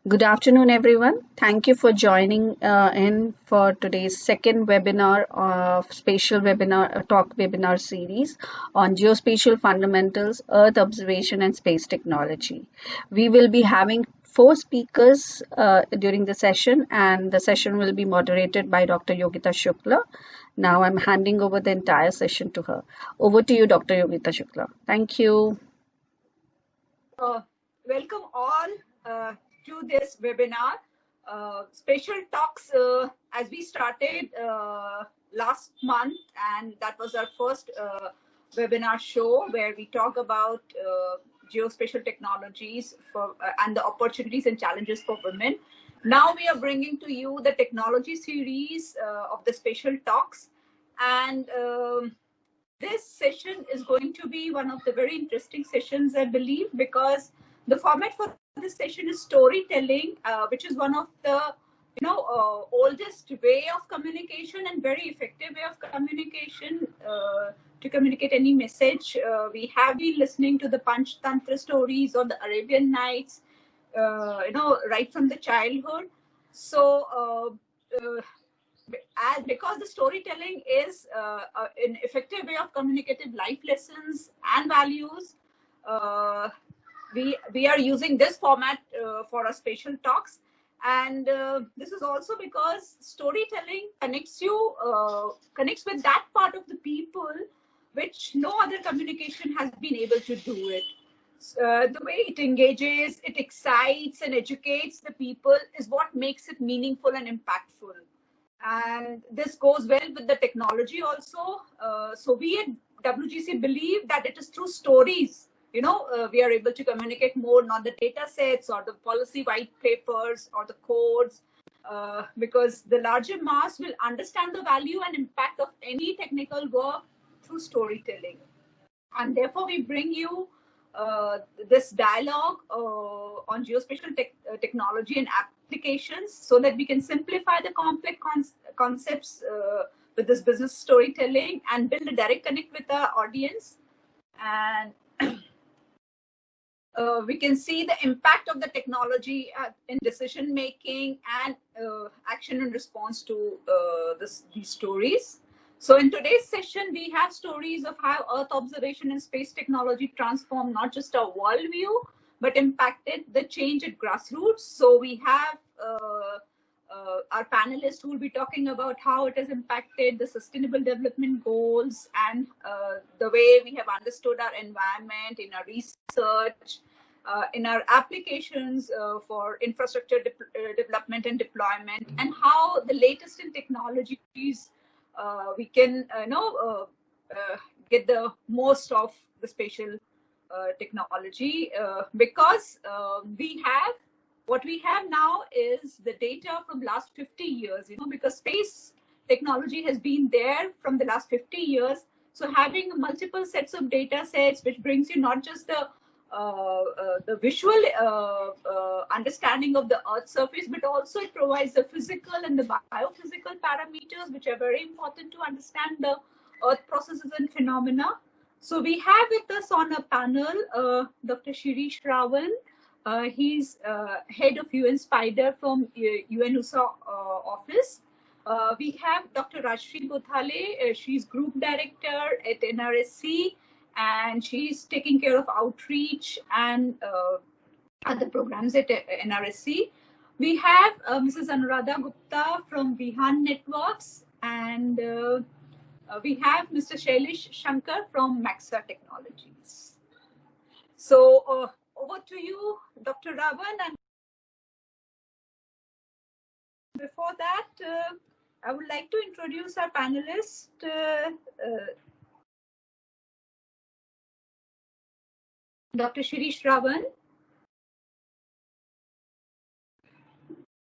Good afternoon, everyone. Thank you for joining in for today's second webinar of Spatial Webinar Talk Webinar series on Geospatial Fundamentals, Earth Observation and Space Technology. We will be having four speakers during the session, and the session will be moderated by Dr. Yogita Shukla. Now I'm handing over the entire session to her. Over to you, Dr. Yogita Shukla. Thank you. Welcome all to this webinar, Spatial Talks, as we started last month, and that was our first webinar show where we talk about geospatial technologies and the opportunities and challenges for women. Now we are bringing to you the technology series of the Spatial Talks, and this session is going to be one of the very interesting sessions, I believe, because the format for this session is storytelling, which is one of the oldest way of communication and very effective way of communication to communicate any message. We have been listening to the Panch Tantra stories or the Arabian Nights, right from the childhood. So because the storytelling is an effective way of communicative life lessons and values, we are using this format for our spatial talks. And this is also because storytelling connects with that part of the people which no other communication has been able to do it. The way it engages, it excites and educates the people is what makes it meaningful and impactful. And this goes well with the technology also. So we at WGC believe that it is through stories, we are able to communicate more, not the data sets or the policy white papers or the codes, because the larger mass will understand the value and impact of any technical work through storytelling. And therefore, we bring you this dialogue on geospatial technology and applications so that we can simplify the complex concepts with this business storytelling and build a direct connect with the audience. And we can see the impact of the technology in decision making and action and response to these stories. So in today's session, we have stories of how Earth observation and space technology transformed not just our worldview, but impacted the change at grassroots. So we have our panelists who will be talking about how it has impacted the sustainable development goals and the way we have understood our environment in our research, in our applications for infrastructure development and deployment, and how the latest in technologies we can get the most of the spatial technology, because what we have now is the data from last 50 years, because space technology has been there from the last 50 years. So having multiple sets of data sets, which brings you not just the visual understanding of the Earth's surface, but also it provides the physical and the biophysical parameters, which are very important to understand the Earth processes and phenomena. So we have with us on a panel Dr. Shirish Ravan. He's head of UN Spider from UNUSA office. We have Dr. Rajshri Gothale. She's group director at NRSC, and she's taking care of outreach and other programs at NRSC. We have Mrs. Anuradha Gupta from Vihan Networks, and we have Mr. Shailesh Shankar from Maxa Technologies. So over to you, Dr. Ravan. And before that, I would like to introduce our panelist, Dr. Shirish Ravan.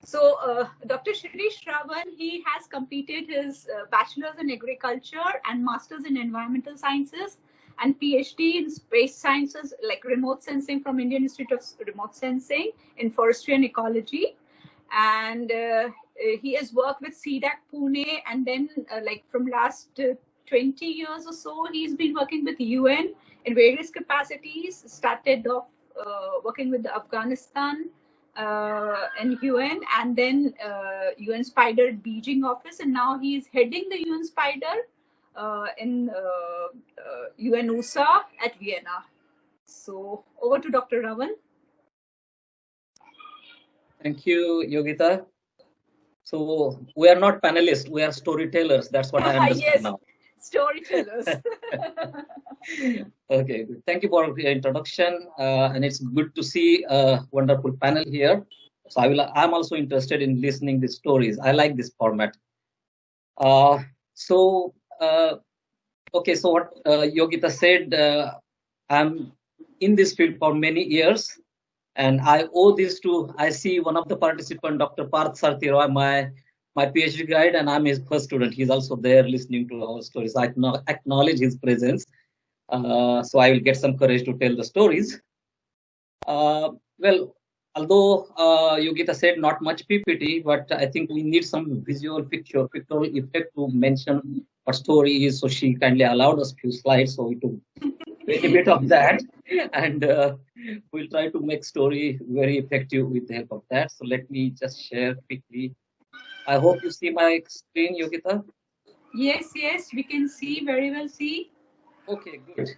So Dr. Shirish Ravan, he has completed his bachelor's in agriculture and master's in environmental sciences and PhD in space sciences like remote sensing from Indian Institute of Remote Sensing in forestry and ecology. And he has worked with CDAC Pune, and then like from last 20 years or so, he's been working with UN in various capacities. Started off working with Afghanistan, in UN, and then UN Spider Beijing office, and now he is heading the UN Spider in UN USA at Vienna. So over to Dr. Ravan. Thank you, Yogita. So we are not panelists, we are storytellers. That's what I understand Yes, now. storytellers. Okay, good. Thank you for your introduction, and it's good to see a wonderful panel here. So I'm also interested in listening the stories. I like this format. Uh, so okay, so what Yogita said, I'm in this field for many years, and I owe this to, I see one of the participants, Dr. Parth Sartiroy, my PhD guide, and I'm his first student. He's also there listening to our stories. I acknowledge his presence. So I will get some courage to tell the stories. Well, although Yogita said not much PPT, but I think we need some pictorial effect to mention what story is. So she kindly allowed us few slides, so we took a bit of that, and we'll try to make story very effective with the help of that. So let me just share quickly. I hope you see my screen, Yogita. Yes, we can see, very well see. Okay, good.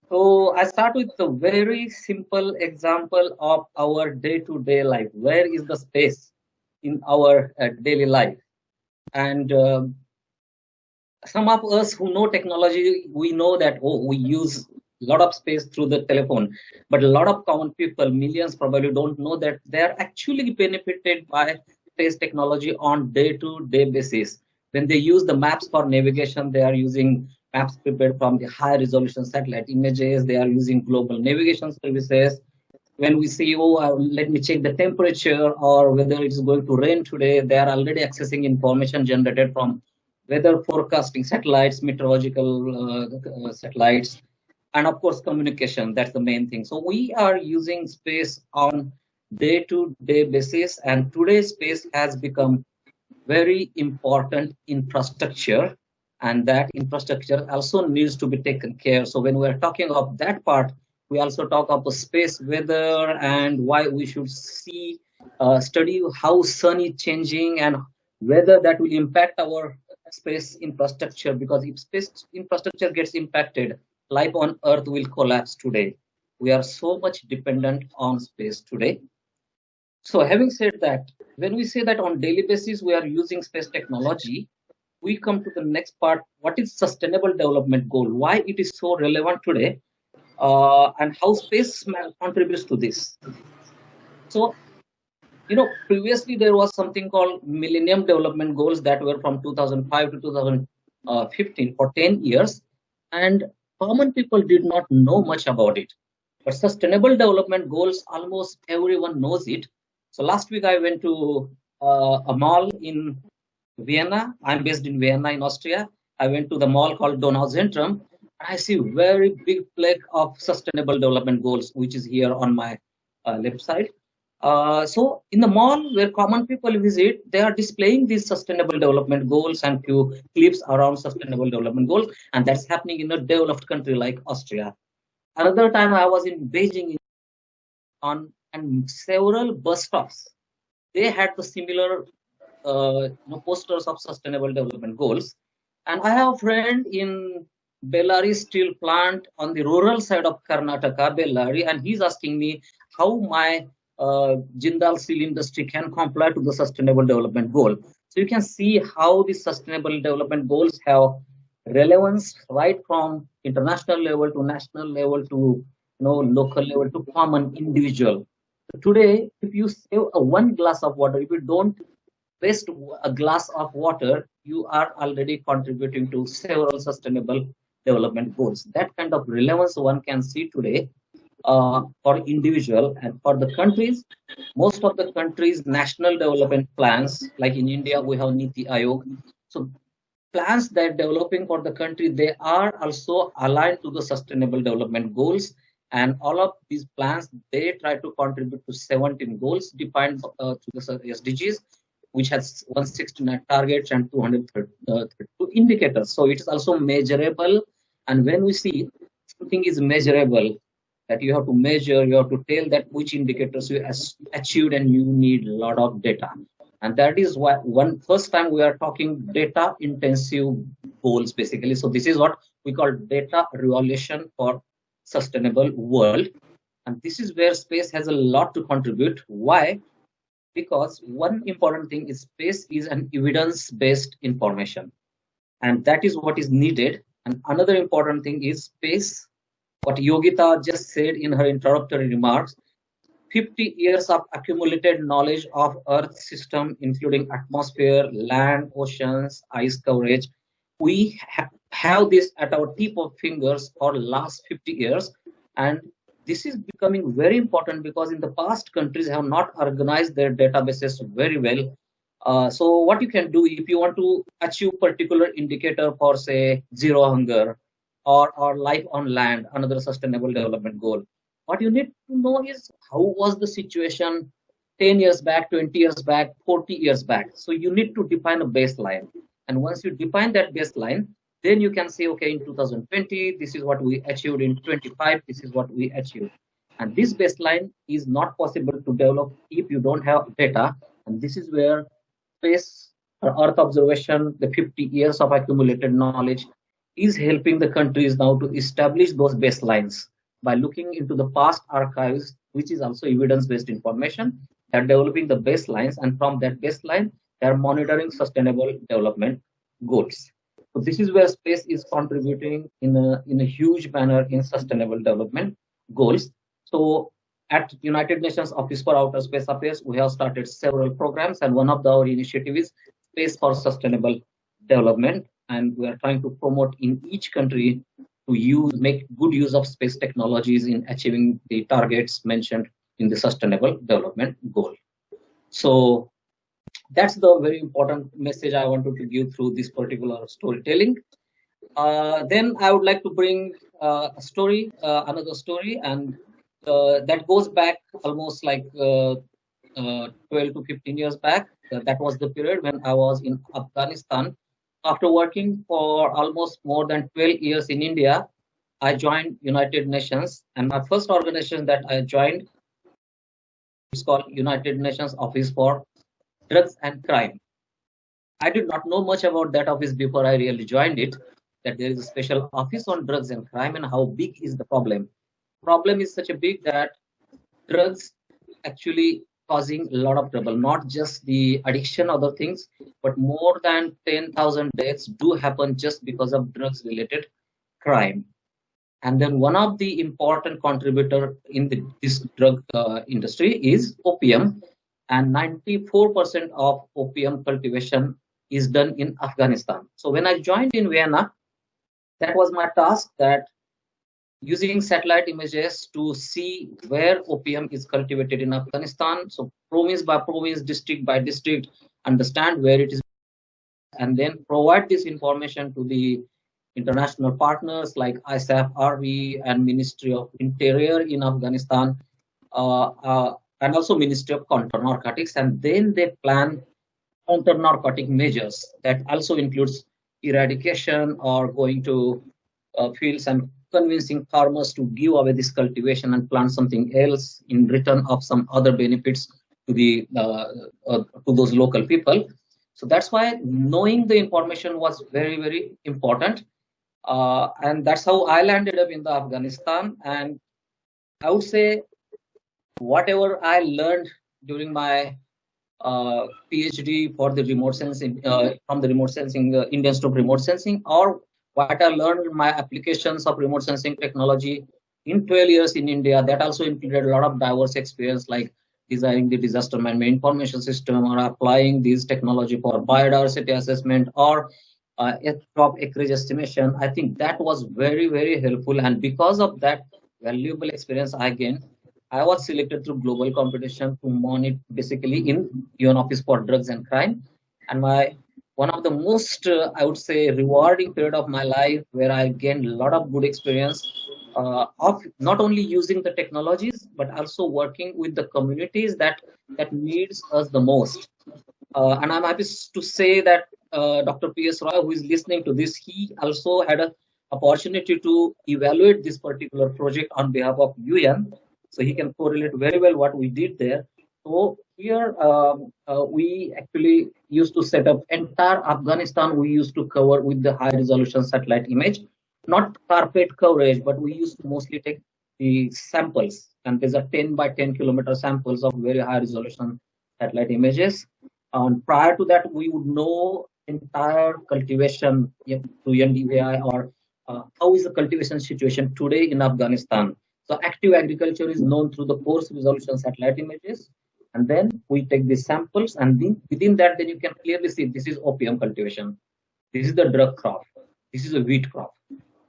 So I start with a very simple example of our day-to-day life. Where is the space in our daily life? And some of us who know technology, we know that we use a lot of space through the telephone, but a lot of common people, millions probably don't know that they are actually benefited by space technology on day-to-day basis. When they use the maps for navigation, they are using maps prepared from the high resolution satellite images. They are using global navigation services. When we see, let me check the temperature or whether it's going to rain today, they are already accessing information generated from weather forecasting satellites, meteorological satellites, and of course communication. That's the main thing. So we are using space on day-to-day basis, and today's space has become very important infrastructure, and that infrastructure also needs to be taken care. So when we are talking of that part, we also talk of the space weather and why we should see study how sun is changing and whether that will impact our space infrastructure, because if space infrastructure gets impacted, life on earth will collapse today. We are so much dependent on space today. So having said that, when we say that on daily basis we are using space technology, we come to the next part. What is sustainable development goal? Why it is so relevant today, and how space contributes to this? So, previously there was something called Millennium Development Goals that were from 2005 to 2015 for 10 years, and common people did not know much about it. But Sustainable Development Goals, almost everyone knows it. So last week I went to a mall in Vienna. I'm based in Vienna in Austria. I went to the mall called Donauzentrum, and I see very big plaque of Sustainable Development Goals, which is here on my left side. So in the mall where common people visit, they are displaying these sustainable development goals and few clips around sustainable development goals, and that's happening in a developed country like Austria. Another time I was in Beijing and several bus stops, they had the similar posters of sustainable development goals. And I have a friend in Bellary steel plant on the rural side of Karnataka, Bellary, and he's asking me how my Jindal steel industry can comply to the sustainable development goal. So you can see how the sustainable development goals have relevance right from international level to national level to local level to common individual. So today, if you save one glass of water, if you don't waste a glass of water, you are already contributing to several sustainable development goals. That kind of relevance one can see today for individual and for the countries. Most of the countries' national development plans, like in India, we have Niti Aayog. So plans that developing for the country, they are also aligned to the sustainable development goals, and all of these plans, they try to contribute to 17 goals defined to the SDGs, which has 169 targets and 232 indicators. So it is also measurable, and when we see something is measurable, that you have to measure, you have to tell that which indicators you achieved, and you need a lot of data. And that is why one first time we are talking data intensive goals basically. So this is what we call data revolution for sustainable world. And this is where space has a lot to contribute. Why? Because one important thing is space is an evidence based information, and that is what is needed. And another important thing is space, what Yogita just said in her introductory remarks, 50 years of accumulated knowledge of Earth system, including atmosphere, land, oceans, ice coverage. We have this at our tip of fingers for last 50 years. And this is becoming very important because in the past, countries have not organized their databases very well. So what you can do if you want to achieve particular indicator for say zero hunger or life on land, another sustainable development goal, what you need to know is how was the situation 10 years back, 20 years back, 40 years back. So you need to define a baseline. And once you define that baseline, then you can say, okay, in 2020, this is what we achieved. In 25, this is what we achieved. And this baseline is not possible to develop if you don't have data. And this is where space or Earth observation, the 50 years of accumulated knowledge, is helping the countries now to establish those baselines by looking into the past archives, which is also evidence-based information. They're developing the baselines, and from that baseline, they're monitoring sustainable development goals. So this is where space is contributing in a huge manner in sustainable development goals. So at United Nations Office for Outer Space Affairs, we have started several programs, and one of our initiatives is Space for Sustainable Development, and we are trying to promote in each country to make good use of space technologies in achieving the targets mentioned in the Sustainable Development Goal. So that's the very important message I wanted to give through this particular storytelling. Then I would like to bring a story, another story, and that goes back almost like 12 to 15 years back. That was the period when I was in Afghanistan. After working for almost more than 12 years in India, I joined United Nations, and my first organization that I joined is called United Nations Office for Drugs and Crime. I did not know much about that office before I really joined it, that there is a special office on drugs and crime, and how big is the problem. Problem is such a big that drugs actually causing a lot of trouble, not just the addiction, other things, but more than 10,000 deaths do happen just because of drugs related crime. And then one of the important contributor in this drug industry is opium, and 94% of opium cultivation is done in Afghanistan. So when I joined in Vienna, that was my task, that using satellite images to see where opium is cultivated in Afghanistan. So province by province, district by district, understand where it is, and then provide this information to the international partners like ISAF, RV, and Ministry of Interior in Afghanistan, and also Ministry of Counter Narcotics. And then they plan counter narcotic measures that also includes eradication or going to fields and convincing farmers to give away this cultivation and plant something else in return of some other benefits to the to those local people. So that's why knowing the information was very, very important. And that's how I landed up in the Afghanistan. And I would say whatever I learned during my PhD for the remote sensing from the remote sensing Indian Institute of Remote Sensing, or what I learned in my applications of remote sensing technology in 12 years in India, that also included a lot of diverse experience like designing the disaster management information system or applying these technology for biodiversity assessment or crop acreage estimation. I think that was very, very helpful. And because of that valuable experience I gained, I was selected through global competition to monitor basically in UN Office for Drugs and Crime. And one of the most, I would say, rewarding period of my life where I gained a lot of good experience of not only using the technologies, but also working with the communities that needs us the most. And I'm happy to say that Dr. P.S. Roy, who is listening to this, he also had a opportunity to evaluate this particular project on behalf of UN, so he can correlate very well what we did there. So here we actually used to set up entire Afghanistan. We used to cover with the high resolution satellite image, not carpet coverage, but we used to mostly take the samples, and these are 10 by 10 kilometer samples of very high resolution satellite images. Prior to that, we would know entire cultivation through NDVI, or how is the cultivation situation today in Afghanistan. So active agriculture is known through the coarse resolution satellite images, and then we take the samples, and then within that, then you can clearly see this is opium cultivation, this is the drug crop, this is a wheat crop,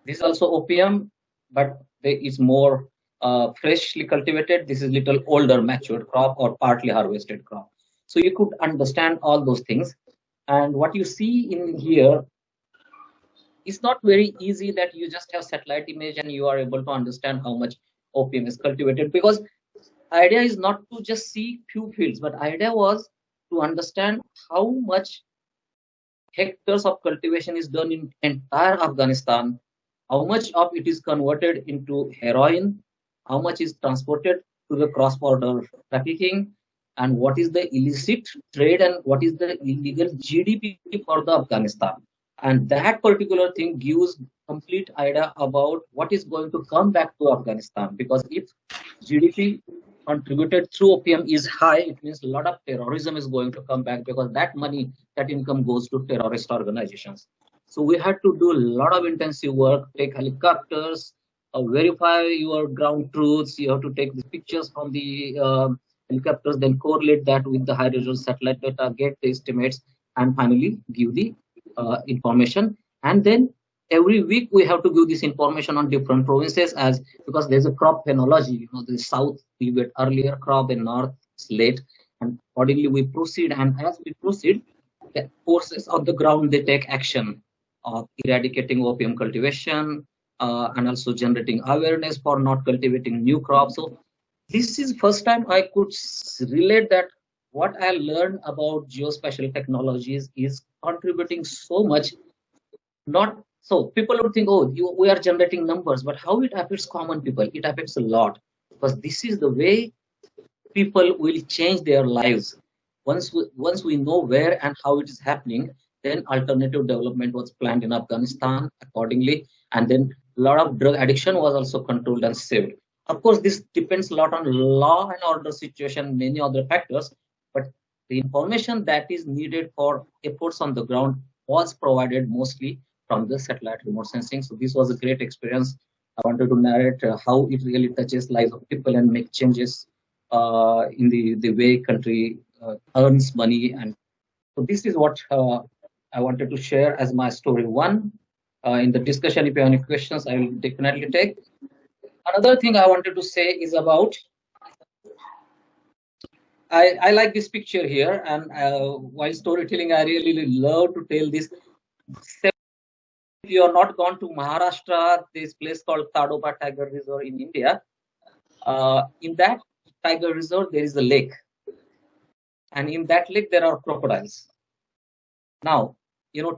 this is also opium, but there is more freshly cultivated. This is little older matured crop or partly harvested crop. So you could understand all those things. And what you see in here is not very easy that you just have satellite image and you are able to understand how much opium is cultivated, because idea is not to just see few fields, but idea was to understand how much hectares of cultivation is done in entire Afghanistan, how much of it is converted into heroin, how much is transported to the cross-border trafficking, and what is the illicit trade and what is the illegal GDP for the Afghanistan. And that particular thing gives complete idea about what is going to come back to Afghanistan. Because if GDP contributed through opium is high, it means a lot of terrorism is going to come back, because that money, that income goes to terrorist organizations. So we had to do a lot of intensive work, take helicopters, verify your ground truths. You have to take the pictures from the helicopters, then correlate that with the high resolution satellite data, get the estimates, and finally give the information. And then every week we have to give this information on different provinces, as because there's a crop phenology. The south we get earlier crop, and north is late, and accordingly we proceed. And as we proceed, the forces on the ground, they take action of eradicating opium cultivation, and also generating awareness for not cultivating new crops. So this is first time I could relate that what I learned about geospatial technologies is contributing so much. Not so people would think, oh, we are generating numbers, but how it affects common people? It affects a lot, because this is the way people will change their lives. Once we know where and how it is happening, then alternative development was planned in Afghanistan accordingly, and then a lot of drug addiction was also controlled and saved. Of course, this depends a lot on law and order situation, many other factors, but the information that is needed for efforts on the ground was provided mostly from the satellite remote sensing. So this was a great experience. I wanted to narrate how it really touches lives of people and make changes in the way country earns money. And so this is what I wanted to share as my story one. In the discussion, if you have any questions, I will definitely take. Another thing I wanted to say is about, I like this picture here, and while storytelling, I really love to tell this. If you are not gone to Maharashtra, this place called Tadoba Tiger Reserve in India, in that tiger reserve, there is a lake. And in that lake, there are crocodiles. Now,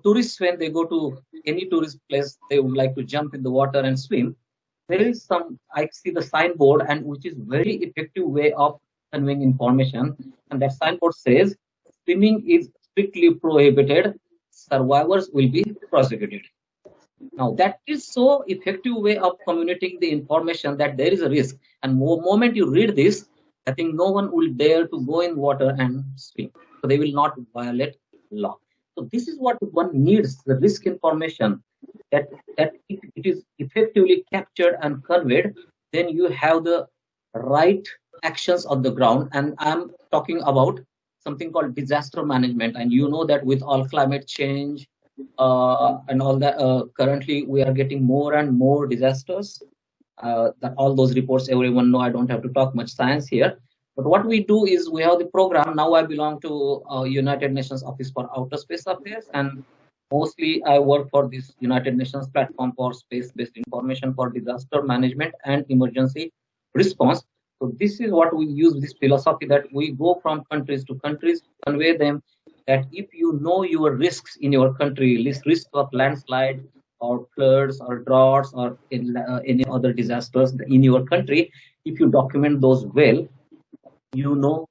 tourists, when they go to any tourist place, they would like to jump in the water and swim. There is I see the signboard, and which is very effective way of conveying information. And that signboard says, swimming is strictly prohibited. Survivors will be prosecuted. Now, that is so effective way of communicating the information that there is a risk. And moment you read this, I think no one will dare to go in water and swim. So they will not violate law. So this is what one needs, the risk information, that it is effectively captured and conveyed. Then you have the right actions on the ground. And I'm talking about something called disaster management. And you know that with all climate change, and all that, currently we are getting more and more disasters. That all those reports everyone know. I don't have to talk much science here. But what we do is we have the program. Now I belong to United Nations Office for Outer Space Affairs, and mostly I work for this United Nations platform for space-based information for disaster management and emergency response. So this is what we use, this philosophy, that we go from countries to countries, convey them that if you know your risks in your country, risk of landslide or floods or droughts or any other disasters in your country, if you document those well, you know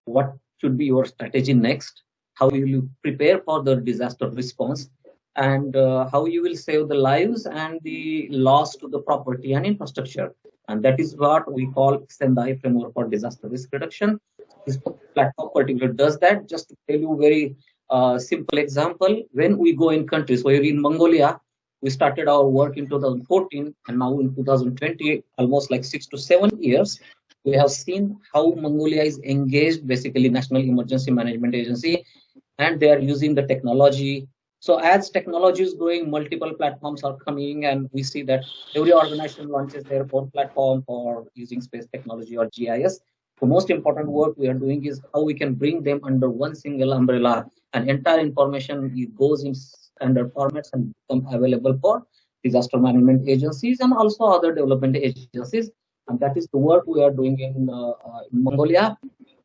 what should be your strategy next, how you will prepare for the disaster response, and how you will save the lives and the loss to the property and infrastructure. And that is what we call Sendai framework for disaster risk reduction. This platform particular does that. Just to tell you very simple example, when we go in countries, so in Mongolia, we started our work in 2014, and now in 2020, almost like 6 to 7 years, we have seen how Mongolia is engaged, basically National Emergency Management Agency, and they are using the technology. So as technology is growing, multiple platforms are coming, and we see that every organization launches their own platform for using space technology or GIS. The most important work we are doing is how we can bring them under one single umbrella, and entire information goes in standard formats and become available for disaster management agencies and also other development agencies. And that is the work we are doing in Mongolia.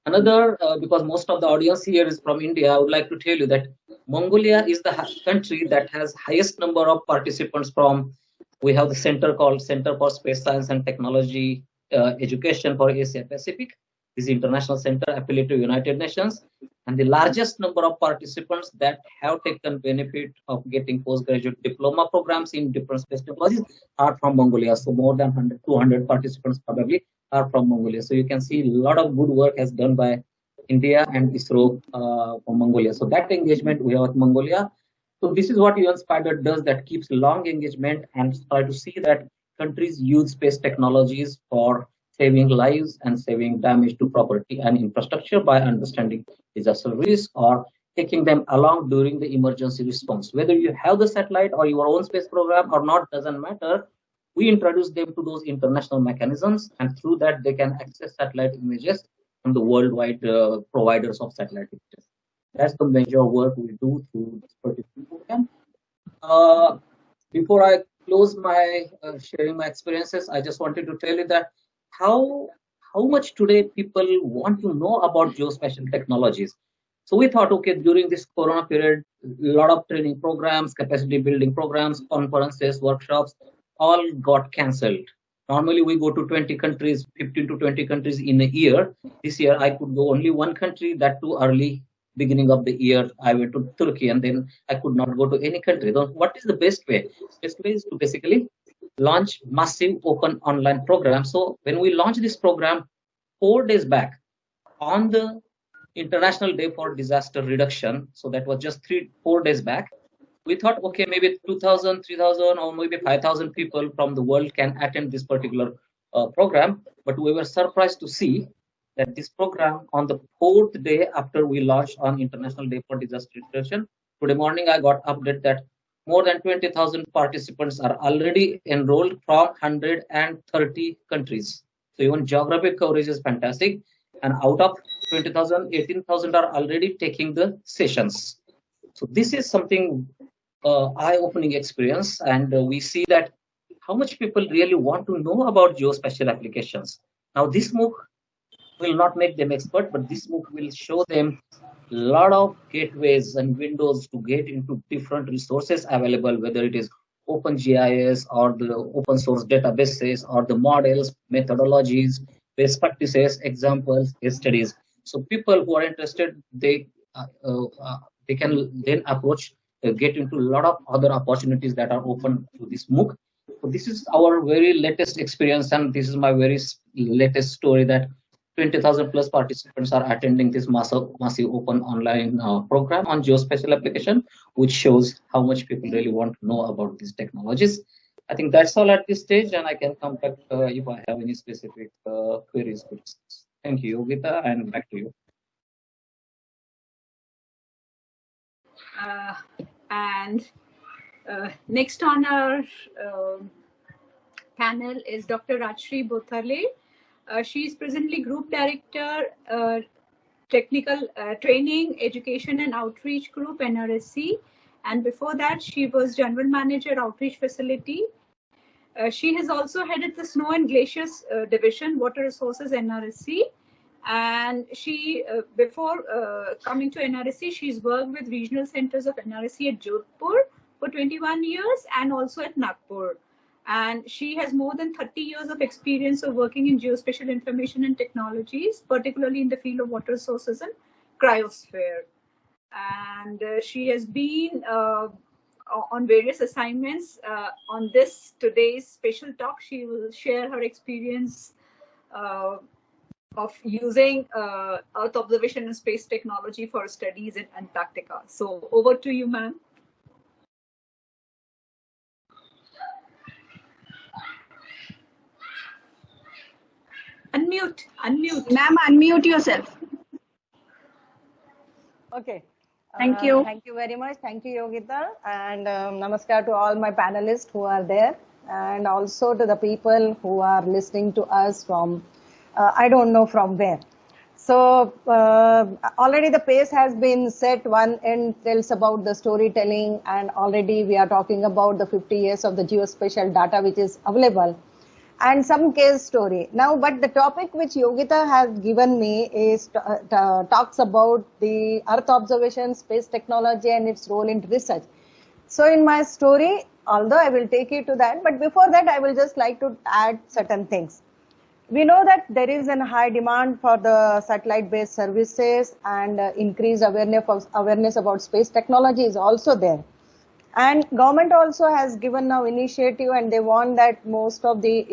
Another, because most of the audience here is from India, I would like to tell you that Mongolia is the country that has highest number of participants from. We have the center called Center for Space Science and Technology Education for Asia Pacific. This international center affiliated to United Nations, and the largest number of participants that have taken benefit of getting postgraduate diploma programs in different space technologies are from Mongolia. So more than 100, 200 participants probably are from Mongolia. So you can see a lot of good work has done by India and ISRO from Mongolia. So that engagement we have with Mongolia. So this is what UN Spider does, that keeps long engagement and try to see that countries use space technologies for saving lives and saving damage to property and infrastructure by understanding disaster risk or taking them along during the emergency response. Whether you have the satellite or your own space program or not, doesn't matter. We introduce them to those international mechanisms, and through that they can access satellite images from the worldwide providers of satellite images. That's the major work we do through this particular program. Uh, Before I close my sharing my experiences, I just wanted to tell you that how how much today people want to know about geospatial technologies. So we thought, okay, during this Corona period, a lot of training programs, capacity building programs, conferences, workshops, all got cancelled. Normally, we go to 20 countries, 15 to 20 countries in a year. This year, I could go only one country, that too early beginning of the year. I went to Turkey, and then I could not go to any country. So what is the best way? Best way is to basically launch massive open online program. So when we launched this program 4 days back on the International Day for Disaster Reduction, so that was just 4 days back, we thought, okay, maybe 2,000, 3,000, or maybe 5,000 people from the world can attend this particular program. But we were surprised to see that this program, on the 4th day after we launched on International Day for Disaster Reduction, today morning I got update that more than 20,000 participants are already enrolled from 130 countries. So even geographic coverage is fantastic. And out of 20,000, 18,000 are already taking the sessions. So this is something eye-opening experience, and we see that how much people really want to know about geospatial applications. Now, this MOOC will not make them expert, but this MOOC will show them a lot of gateways and windows to get into different resources available, whether it is OpenGIS or the open source databases or the models, methodologies, best practices, examples, case studies. So people who are interested, they can then approach, get into a lot of other opportunities that are open to this MOOC. So this is our very latest experience, and this is my very latest story, that 20,000 plus participants are attending this massive open online program on geospatial application, which shows how much people really want to know about these technologies. I think that's all at this stage, and I can come back if I have any specific queries. Thank you, Gita, and back to you. And next on our panel is Dr. Rajshri Bothale. She is presently Group Director, Technical Training, Education and Outreach Group, NRSC. And before that, she was General Manager, Outreach Facility. She has also headed the Snow and Glaciers Division, Water Resources, NRSC. And she, before coming to NRSC, she's worked with regional centers of NRSC at Jodhpur, for 21 years and also at Nagpur. And she has more than 30 years of experience of working in geospatial information and technologies, particularly in the field of water sources and cryosphere. And she has been on various assignments. On this today's special talk, she will share her experience uh, of using Earth observation and space technology for studies in Antarctica. So over to you, ma'am. Unmute, unmute. Ma'am, unmute yourself. Okay. Thank you. Thank you very much. Thank you, Yogita. And namaskar to all my panelists who are there, and also to the people who are listening to us from, I don't know from where. So already the pace has been set. One end tells about the storytelling, and already we are talking about the 50 years of the geospatial data which is available, and some case story. Now, but the topic which Yogita has given me is talks about the Earth observation, space technology, and its role in research. So in my story, although I will take you to that, but before that, I will just like to add certain things. We know that there is a high demand for the satellite-based services, and increased awareness about space technology is also there. And government also has given now initiative, and they want that most of the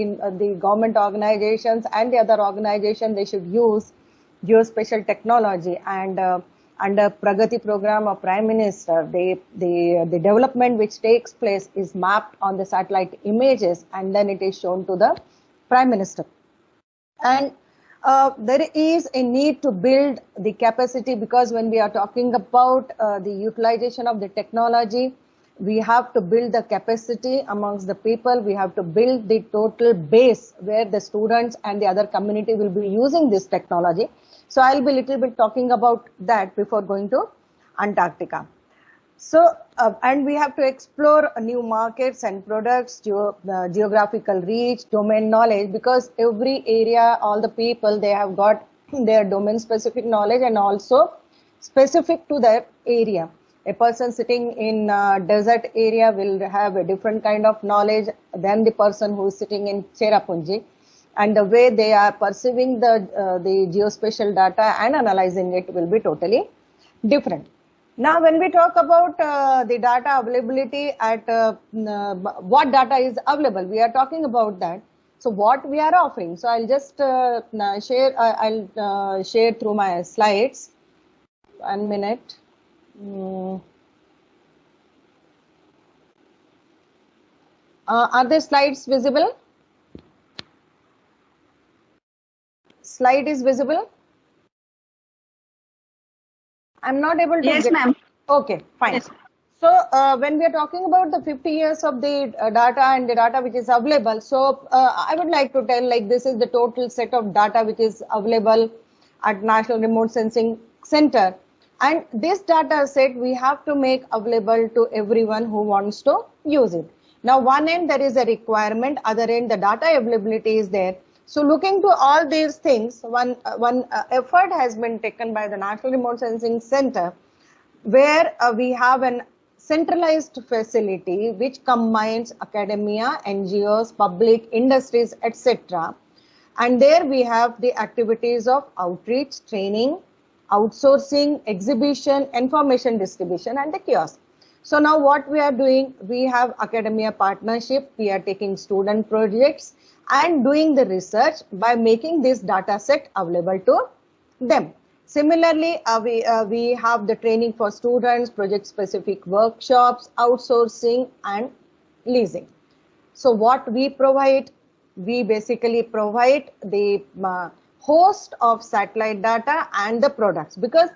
government organizations and the other organizations, they should use geospatial technology. And under Pragati program of Prime Minister, the development which takes place is mapped on the satellite images, and then it is shown to the Prime Minister. And there is a need to build the capacity, because when we are talking about the utilization of the technology, we have to build the capacity amongst the people. We have to build the total base where the students and the other community will be using this technology. So I'll be a little bit talking about that before going to Antarctica. So, and we have to explore new markets and products, geographical reach, domain knowledge, because every area, all the people, they have got their domain specific knowledge and also specific to their area. A person sitting in a desert area will have a different kind of knowledge than the person who is sitting in Cherrapunji. And the way they are perceiving the geospatial data and analyzing it will be totally different. Now, when we talk about the data availability at what data is available, we are talking about that. So what we are offering. So I'll just share. I'll share through my slides. 1 minute. Are the slides visible? Slide is visible? I'm not able to. Yes, ma'am. Okay, fine. Yes. So when we are talking about the 50 years of the data and the data which is available, so I would like to tell, like, this is the total set of data which is available at National Remote Sensing Center. And this data set we have to make available to everyone who wants to use it. Now, one end there is a requirement, other end the data availability is there. So looking to all these things, one effort has been taken by the National Remote Sensing Center, where we have an centralized facility which combines academia, NGOs, public, industries, etc. And there we have the activities of outreach, training, outsourcing, exhibition, information distribution, and the kiosk. So now what we are doing, we have academia partnership, we are taking student projects and doing the research by making this data set available to them. Similarly, we have the training for students, project specific workshops, outsourcing and leasing. So what we provide, we basically provide the host of satellite data and the products, because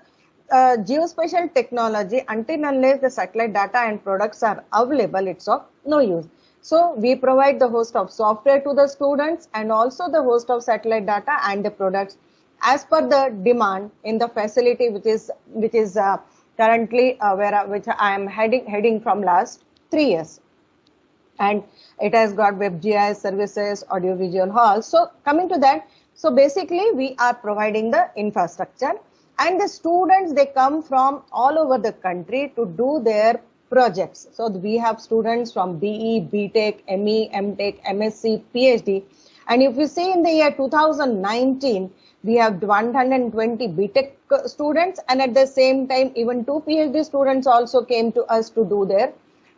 geospatial technology, until unless the satellite data and products are available, it's of no use. So we provide the host of software to the students and also the host of satellite data and the products as per the demand in the facility which is currently which I am heading from last 3 years. And it has got WebGIS services, audiovisual halls. So coming to that, so basically we are providing the infrastructure, and the students, they come from all over the country to do their projects. So we have students from BE, BTech, ME, MTech, MSc, PhD. And if you see in the year 2019, we have 120 BTech students, and at the same time, even 2 PhD students also came to us to do their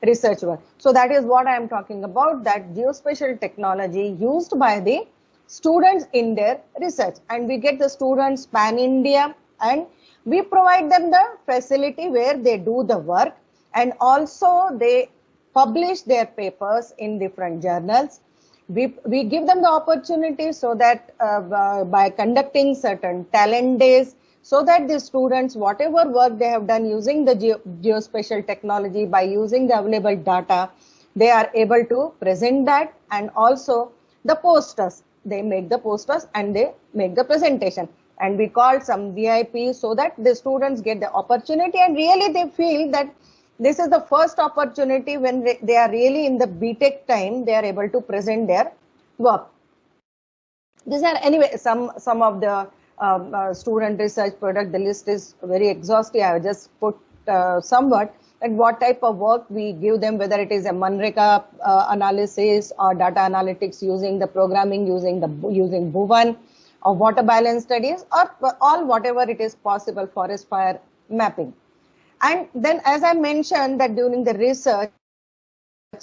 research work. So that is what I am talking about, that geospatial technology used by the students in their research. And we get the students pan India, and we provide them the facility where they do the work, and also they publish their papers in different journals. We give them the opportunity so that by conducting certain talent days, so that the students, whatever work they have done using the geospatial technology, by using the available data, they are able to present that. And also the posters, they make the posters and they make the presentation. And we call some VIP so that the students get the opportunity, and really they feel that this is the first opportunity when they are really in the BTech time, they are able to present their work. These are anyway some of the student research product. The list is very exhaustive. I have just put somewhat and what type of work we give them, whether it is a Manreka analysis or data analytics using the programming, using Bhuvan, or water balance studies, or all whatever it is possible, forest fire mapping. And then, as I mentioned, that during the research,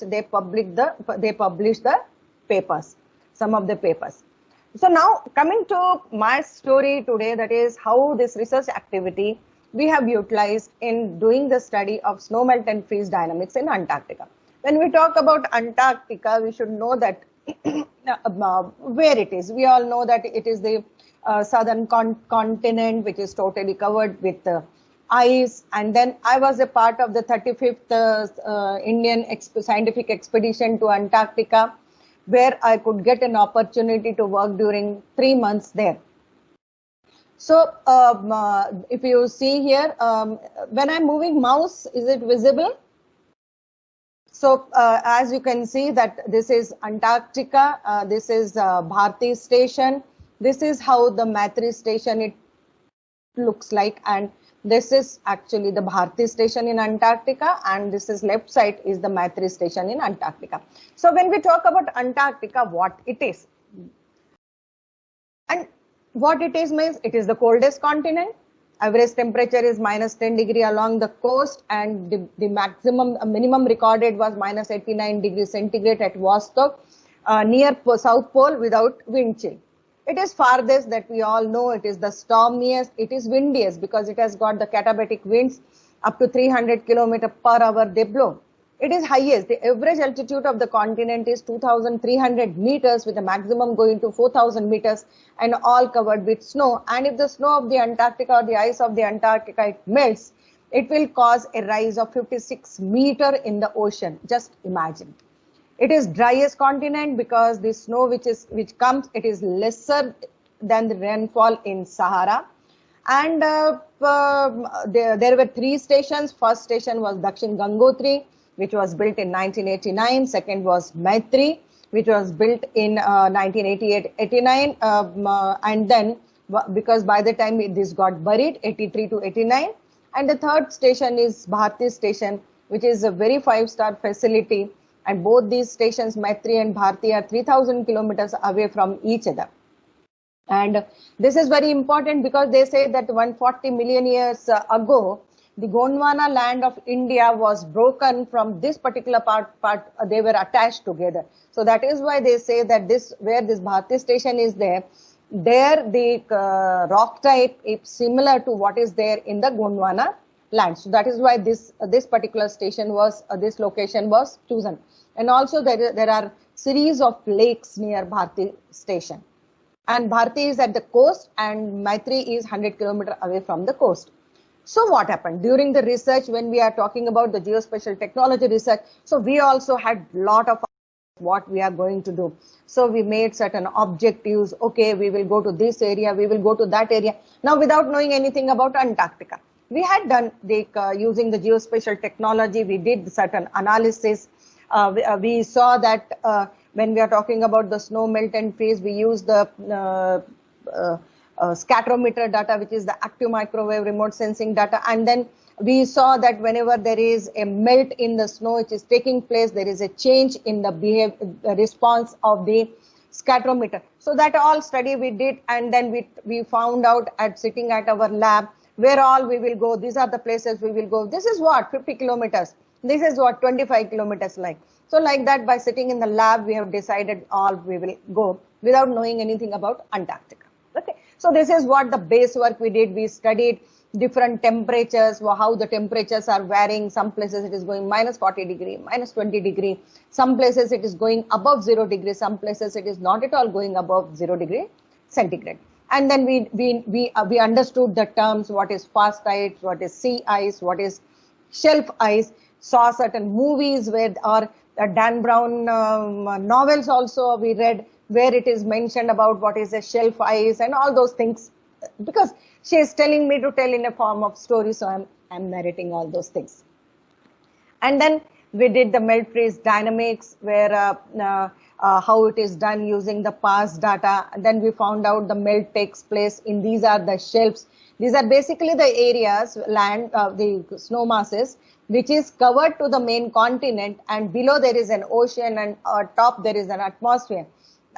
they publish the papers, some of the papers. So now coming to my story today, that is how this research activity we have utilized in doing the study of snow melt and freeze dynamics in Antarctica. When we talk about Antarctica, we should know that where it is. We all know that it is the southern continent, which is totally covered with ice. And then I was a part of the 35th Indian scientific expedition to Antarctica, where I could get an opportunity to work during 3 months there. So if you see here, when I'm moving mouse, is it visible? So as you can see that this is Antarctica, this is Bharti station. This is how the Maitri station it looks like, and this is actually the Bharti station in Antarctica, and this is left side is the Maitri station in Antarctica. So when we talk about Antarctica, what it is, and what it is means, it is the coldest continent. Average temperature is -10 along the coast, and the minimum recorded was -89 °C at Vostok, near South Pole, without wind chill. It is farthest that we all know. It is the stormiest. It is windiest because it has got the katabatic winds up to 300 km/h they blow. It is highest. The average altitude of the continent is 2,300 meters, with the maximum going to 4,000 meters, and all covered with snow. And if the snow of the Antarctica or the ice of the Antarctica it melts, it will cause a rise of 56 meters in the ocean. Just imagine. It is driest continent because the snow which comes, it is lesser than the rainfall in Sahara. And there were 3 stations. First station was Dakshin Gangotri, which was built in 1989. Second was Maitri, which was built in 1988-89. And then, because by the time this got buried, 83 to 89. And the third station is Bharti station, which is a very 5-star facility. And both these stations, Maitri and Bharti, are 3,000 kilometers away from each other. And this is very important because they say that 140 million years ago, the Gondwana land of India was broken from this particular part, they were attached together. So that is why they say that where this Bharti station is there the rock type is similar to what is there in the Gondwana land. So that is why this particular station was, this location was chosen. And also there are series of lakes near Bharti station. And Bharti is at the coast and Maitri is 100 kilometers away from the coast. So what happened during the research when we are talking about the geospatial technology research? So we also had lot of what we are going to do. So we made certain objectives. Okay, we will go to this area, we will go to that area. Now without knowing anything about Antarctica, we had done using the geospatial technology, we did certain analysis. We saw that when we are talking about the snow melt and freeze, we use the scatterometer data, which is the active microwave remote sensing data. And then we saw that whenever there is a melt in the snow which is taking place, there is a change in the response of the scatterometer. So that all study we did, and then we found out at sitting at our lab where all we will go. These are the places we will go. This is what 50 kilometers. This is what 25 kilometers like. So like that, by sitting in the lab, we have decided all we will go without knowing anything about Antarctica. Okay. So this is what the base work we did. We studied different temperatures, how the temperatures are varying. Some places it is going minus 40 degree, minus 20 degree. Some places it is going above 0 degree. Some places it is not at all going above 0 degree centigrade. And then we understood the terms, what is fast ice, what is sea ice, what is shelf ice. Saw certain movies where, or Dan Brown novels also we read, where it is mentioned about what is a shelf ice and all those things, because she is telling me to tell in a form of story, so I'm narrating all those things. And then we did the melt freeze dynamics, where how it is done using the past data. And then we found out the melt takes place in, these are the shelves. These are basically the areas, land, the snow masses, which is covered to the main continent, and below there is an ocean, and top there is an atmosphere.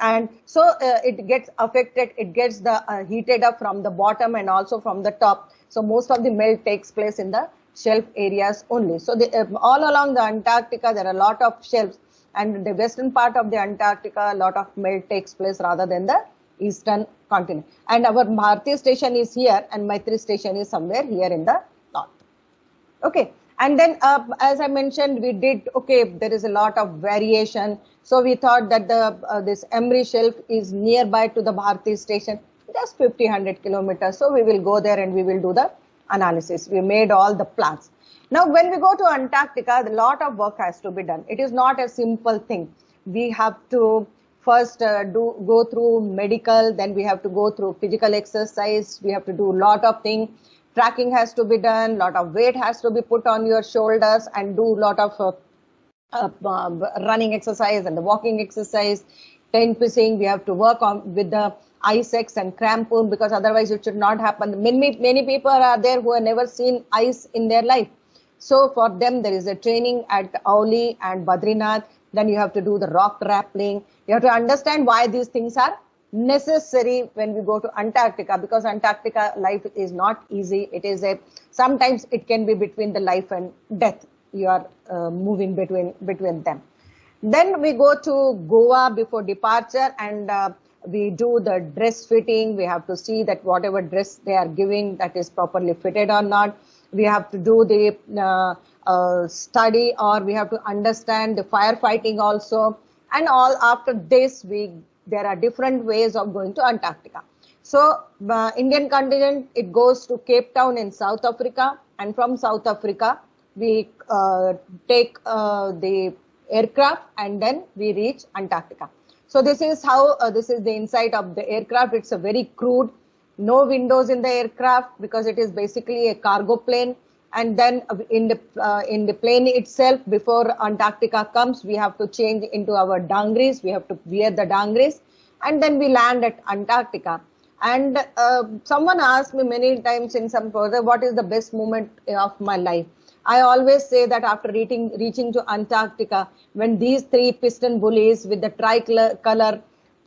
And so it gets affected, it gets the heated up from the bottom and also from the top. So most of the melt takes place in the shelf areas only. So all along the Antarctica, there are a lot of shelves, and the western part of the Antarctica, a lot of melt takes place rather than the eastern continent. And our Bharati station is here, and Maitri station is somewhere here in the north. Okay. And then, as I mentioned, we did, okay, there is a lot of variation. So we thought that this Emery Shelf is nearby to the Bharati station, just 50-100 kilometers. So we will go there and we will do the analysis. We made all the plans. Now, when we go to Antarctica, a lot of work has to be done. It is not a simple thing. We have to first go through medical, then we have to go through physical exercise. We have to do a lot of things. Tracking has to be done, lot of weight has to be put on your shoulders, and do lot of running exercise and the walking exercise. Tent pissing, we have to work on with the ice axe and crampon, because otherwise it should not happen. Many people are there who have never seen ice in their life. So for them, there is a training at Auli and Badrinath. Then you have to do the rock rappelling. You have to understand why these things are necessary when we go to Antarctica, because Antarctica life is not easy. It is sometimes it can be between the life and death. You are moving between them. Then we go to Goa before departure, and we do the dress fitting. We have to see that whatever dress they are giving, that is properly fitted or not. We have to do the study, or we have to understand the firefighting also. And all after this, there are different ways of going to Antarctica. So Indian contingent, it goes to Cape Town in South Africa, and from South Africa we take the aircraft, and then we reach Antarctica. So this is how this is the inside of the aircraft. It's a very crude, no windows in the aircraft, because it is basically a cargo plane. And then in the plane itself, before Antarctica comes, we have to change into our dangris. We have to wear the dangris, and then we land at Antarctica. And someone asked me many times in some project, what is the best moment of my life? I always say that after reaching to Antarctica, when these three piston bullies with the tricolor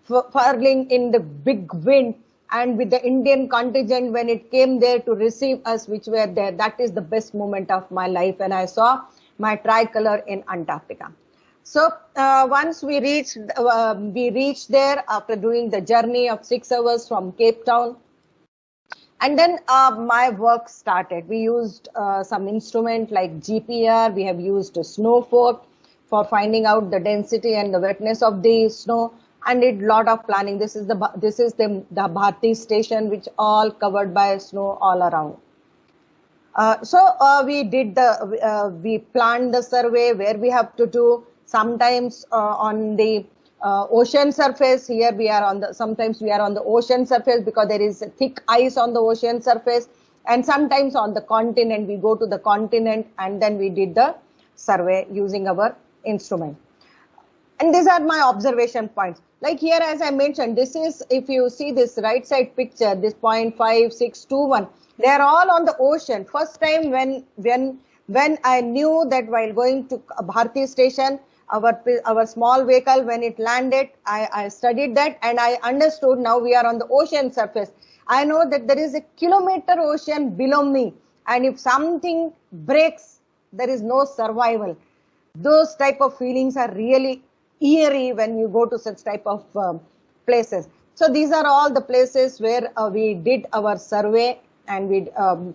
furling in the big wind, and with the Indian contingent when it came there to receive us, which were there, that is the best moment of my life when I saw my tricolor in Antarctica. So once we reached there after doing the journey of 6 hours from Cape Town. And then my work started. We used some instrument like GPR. We have used Snowfork for finding out the density and the wetness of the snow, and did lot of planning. This is the Bharati station, which all covered by snow all around. So we did we planned the survey where we have to do. Sometimes on the ocean surface. Here we are sometimes we are on the ocean surface because there is thick ice on the ocean surface, and sometimes on the continent. We go to the continent and then we did the survey using our instrument. And these are my observation points. Like here, as I mentioned, this is, if you see this right side picture, this 0.5621, they are all on the ocean. First time when I knew that while going to Bharti station, our small vehicle, when it landed, I studied that and I understood now we are on the ocean surface. I know that there is a kilometer ocean below me, and if something breaks, there is no survival. Those type of feelings are really eerie when you go to such type of places. So these are all the places where we did our survey and we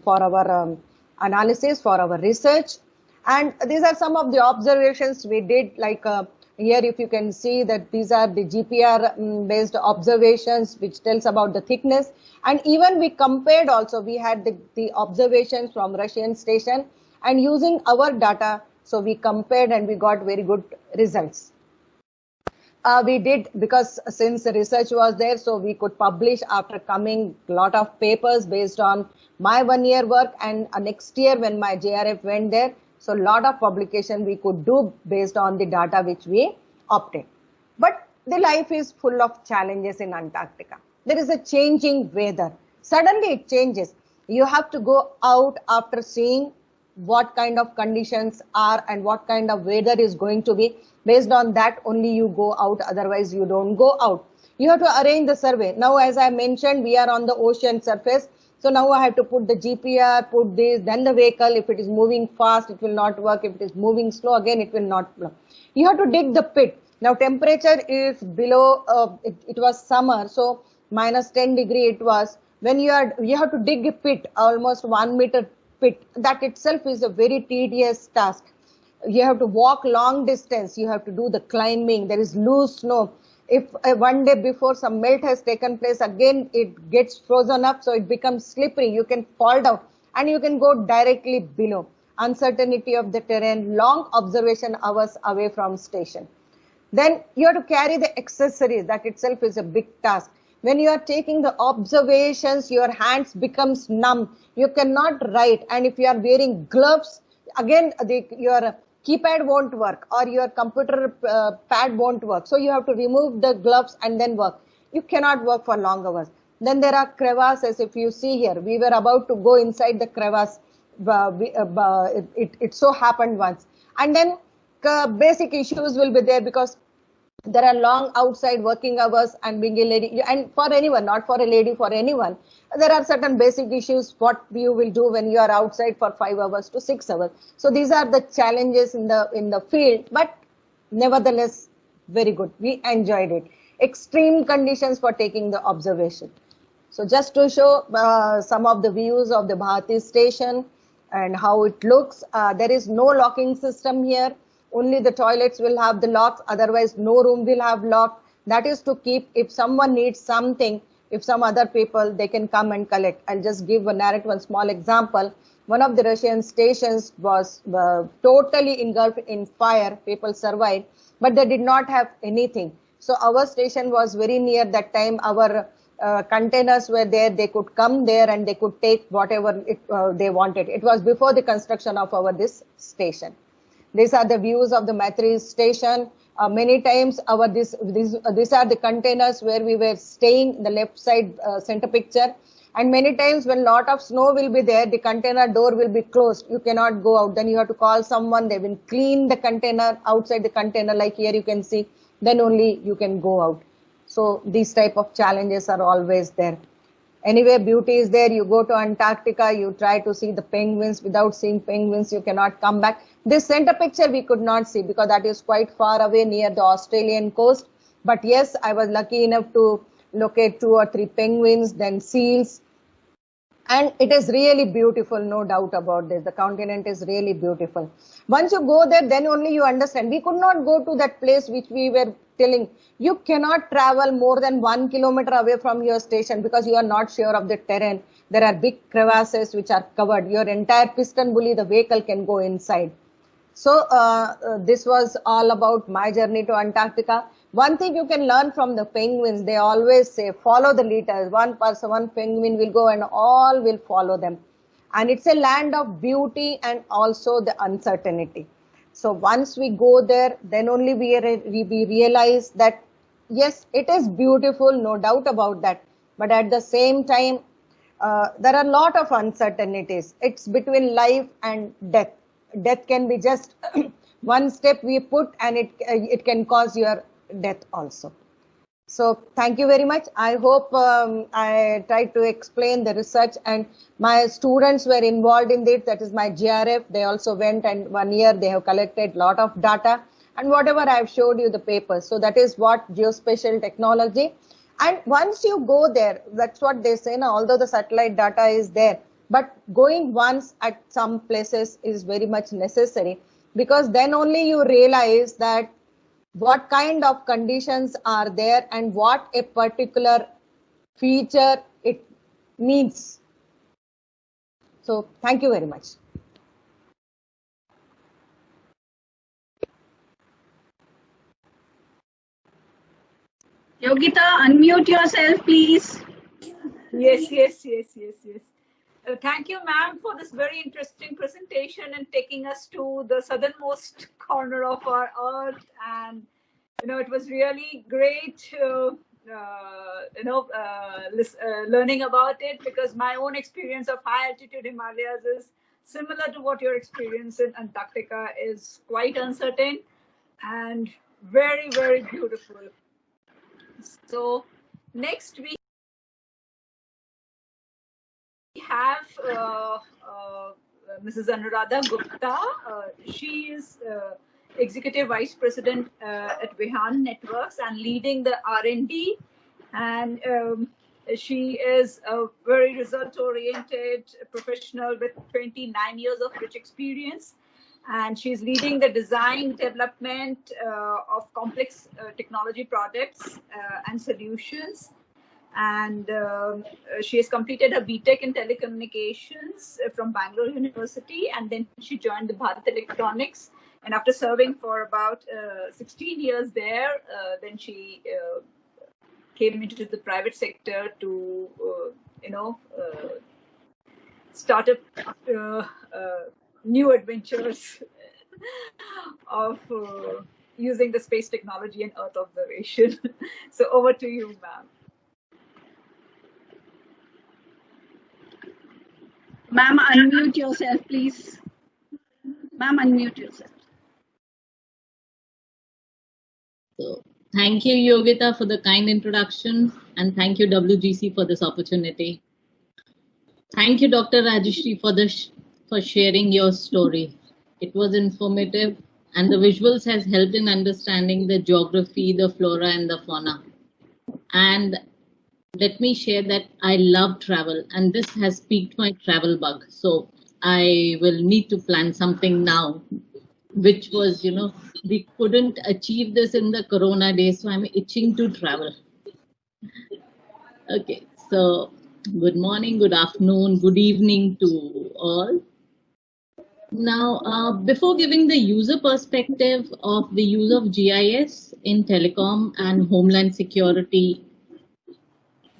for our analysis, for our research. And these are some of the observations we did, like here if you can see that these are the GPR based observations which tells about the thickness. And even we compared also, we had the observations from Russian station, and using our data, so we compared and we got very good results. We did, because since the research was there, so we could publish after coming a lot of papers based on my 1 year work, and next year when my JRF went there, so a lot of publication we could do based on the data which we obtained. But the life is full of challenges in Antarctica. There is a changing weather. Suddenly it changes. You have to go out after seeing what kind of conditions are and what kind of weather is going to be. Based on that only you go out, otherwise you don't go out. You have to arrange the survey. Now, as I mentioned, we are on the ocean surface. So now I have to put the GPR, put this, then the vehicle. If it is moving fast, it will not work. If it is moving slow, again, it will not work. You have to dig the pit. Now temperature is below, it was summer, so -10 degree it was. When you have to dig a pit, almost 1 meter pit. That itself is a very tedious task. You have to walk long distance. You have to do the climbing. There is loose snow. If one day before some melt has taken place, again it gets frozen up, so it becomes slippery. You can fall down and you can go directly below. Uncertainty of the terrain, long observation hours away from station. Then you have to carry the accessories. That itself is a big task. When you are taking the observations, your hands becomes numb. You cannot write. And if you are wearing gloves, again your keypad won't work, or your computer pad won't work. So you have to remove the gloves and then work. You cannot work for long hours. Then there are crevasses. If you see here, we were about to go inside the crevasse. It so happened once. And then basic issues will be there, because there are long outside working hours, and being a lady, and for anyone, not for a lady, for anyone, there are certain basic issues what you will do when you are outside for 5 hours to 6 hours. So these are the challenges in the field, but nevertheless very good. We enjoyed it. Extreme conditions for taking the observation. So just to show some of the views of the Bharti station and how it looks, there is no locking system here. Only the toilets will have the locks, otherwise no room will have lock. That is to keep, if someone needs something, if some other people, they can come and collect. I'll just narrate one small example. One of the Russian stations was totally engulfed in fire. People survived, but they did not have anything. So our station was very near that time. Our containers were there. They could come there and they could take whatever they wanted. It was before the construction of this station. These are the views of the Maitri station. Many times these are the containers where we were staying, the left side center picture. And many times when lot of snow will be there, the container door will be closed. You cannot go out. Then you have to call someone. They will clean the container, outside the container, like here you can see. Then only you can go out. So these type of challenges are always there. Anyway, beauty is there. You go to Antarctica, you try to see the penguins. Without seeing penguins, you cannot come back. This center picture we could not see, because that is quite far away near the Australian coast. But yes, I was lucky enough to locate 2 or 3 penguins, then seals. And it is really beautiful, no doubt about this. The continent is really beautiful. Once you go there, then only you understand. We could not go to that place which we were telling. You cannot travel more than 1 kilometer away from your station, because you are not sure of the terrain. There are big crevasses which are covered. Your entire piston bully, the vehicle can go inside. So this was all about my journey to Antarctica. One thing you can learn from the penguins, they always say, follow the leaders. One person, one penguin will go and all will follow them. And it's a land of beauty and also the uncertainty. So once we go there, then only we realize that yes, it is beautiful, no doubt about that. But at the same time, there are a lot of uncertainties. It's between life and death. Death can be just one step we put, and it can cause your death also. So thank you very much. I hope I tried to explain the research, and my students were involved in it. That is my GRF. They also went, and 1 year they have collected a lot of data, and whatever I've showed you the papers. So that is what geospatial technology. And once you go there, that's what they say now, although the satellite data is there, but going once at some places is very much necessary, because then only you realize that what kind of conditions are there and what a particular feature it needs. So thank you very much. Yogita, unmute yourself, please. Yes. Thank you, ma'am, for this very interesting presentation and taking us to the southernmost corner of our earth. And it was really great, learning about it, because my own experience of high altitude Himalayas is similar to what your experience in Antarctica is, quite uncertain and very, very beautiful. So next we have Mrs. Anuradha Gupta. She is Executive Vice President at Vihan Networks and leading the R&D. And she is a very result-oriented professional with 29 years of rich experience. And she's leading the design development of complex technology products and solutions. And she has completed her BTech in telecommunications from Bangalore University, and then she joined the Bharat Electronics. And after serving for about 16 years there, then she came into the private sector to, start up new adventures of using the space technology and Earth observation. So over to you, ma'am. Ma'am, unmute yourself, please. Ma'am, unmute yourself. So, thank you, Yogita, for the kind introduction, and thank you, WGC, for this opportunity. Thank you, Dr. Rajeshri, for sharing your story. It was informative, and the visuals has helped in understanding the geography, the flora, and the fauna. And let me share that I love travel, and this has piqued my travel bug. So I will need to plan something now, which was, we couldn't achieve this in the Corona days, so I'm itching to travel. Okay, so good morning, good afternoon, good evening to all. Now, before giving the user perspective of the use of GIS in telecom and homeland security,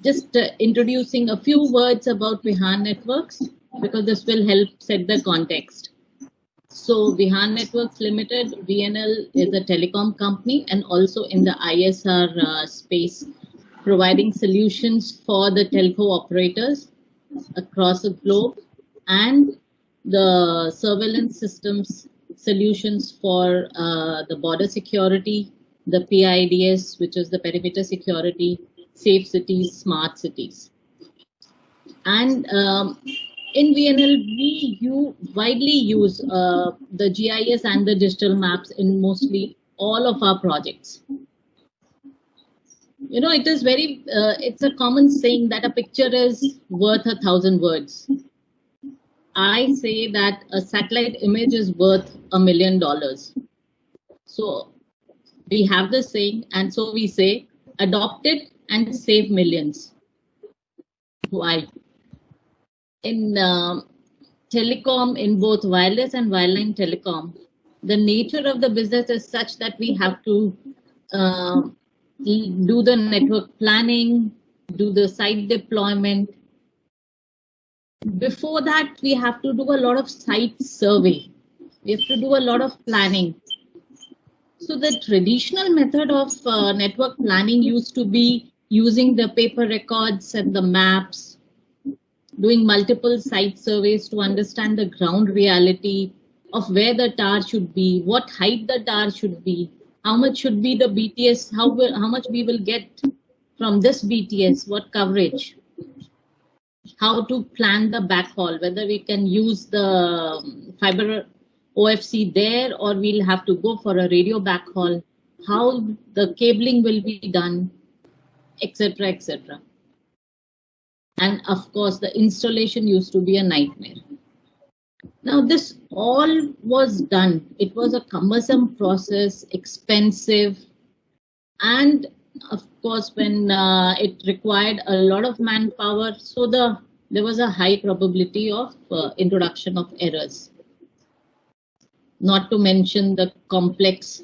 just introducing a few words about Vihan Networks, because this will help set the context. So Vihan Networks Limited, VNL, is a telecom company and also in the ISR space, providing solutions for the telco operators across the globe and the surveillance systems solutions for the border security, the PIDS, which is the perimeter security, safe cities, smart cities. And in VNL, we widely use the GIS and the digital maps in mostly all of our projects. It is it's a common saying that a picture is worth 1,000 words. I say that a satellite image is worth $1 million. So we have this saying, and so we say, adopt it and save millions. Why? In telecom, in both wireless and wireline telecom, the nature of the business is such that we have to do the network planning, do the site deployment. Before that, we have to do a lot of site survey. We have to do a lot of planning. So the traditional method of network planning used to be using the paper records and the maps, doing multiple site surveys to understand the ground reality of where the tower should be, what height the tower should be, how much should be the BTS, how much we will get from this BTS, what coverage, how to plan the backhaul, whether we can use the fiber OFC there or we'll have to go for a radio backhaul, how the cabling will be done, etc., etc. And of course, the installation used to be a nightmare. Now, this all was done. It was a cumbersome process, expensive, and of course, when it required a lot of manpower, so there was a high probability of introduction of errors. Not to mention the complex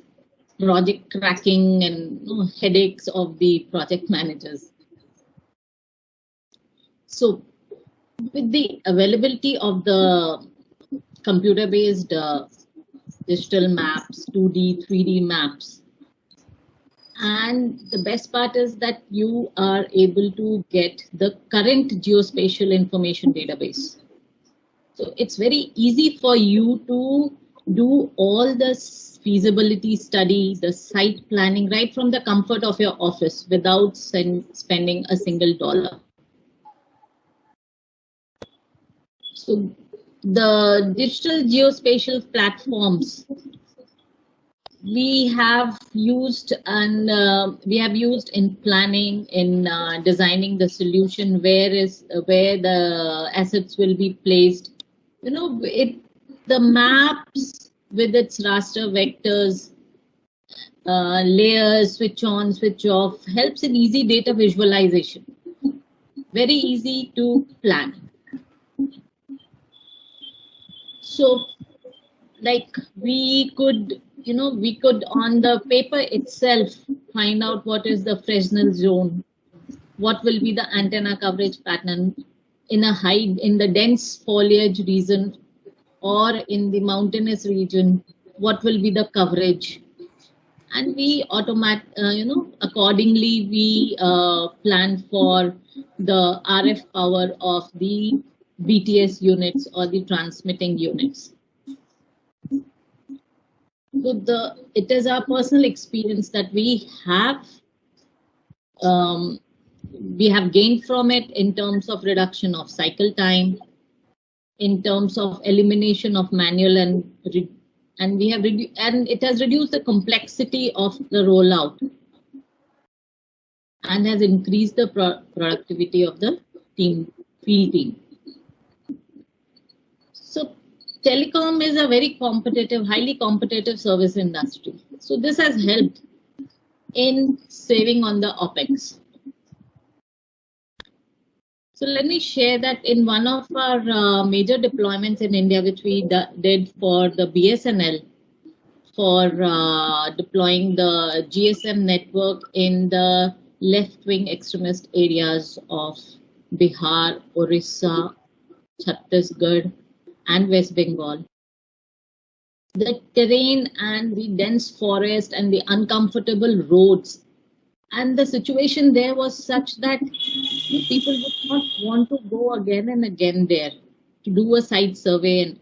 project cracking and headaches of the project managers. So, with the availability of the computer-based digital maps, 2D, 3D maps, and the best part is that you are able to get the current geospatial information database. So it's very easy for you to do all the feasibility study, the site planning right from the comfort of your office without spending a single dollar. So the digital geospatial platforms we have used in planning, in designing the solution, where the assets will be placed. The maps with its raster vectors, layers, switch on, switch off, helps in easy data visualization. Very easy to plan. So, like we could on the paper itself find out what is the Fresnel zone, what will be the antenna coverage pattern in the dense foliage region or in the mountainous region, what will be the coverage, and we accordingly we plan for the RF power of the BTS units or the transmitting units. So it is our personal experience that we have gained from it in terms of reduction of cycle time, in terms of elimination of manual and it has reduced the complexity of the rollout and has increased the productivity of the field team. So telecom is a very competitive, highly competitive service industry. So this has helped in saving on the OPEX. So let me share that in one of our major deployments in India, which we did for the BSNL, for deploying the GSM network in the left-wing extremist areas of Bihar, Orissa, Chhattisgarh, and West Bengal. The terrain and the dense forest and the uncomfortable roads and the situation there was such that people would not want to go again and again there to do a site survey,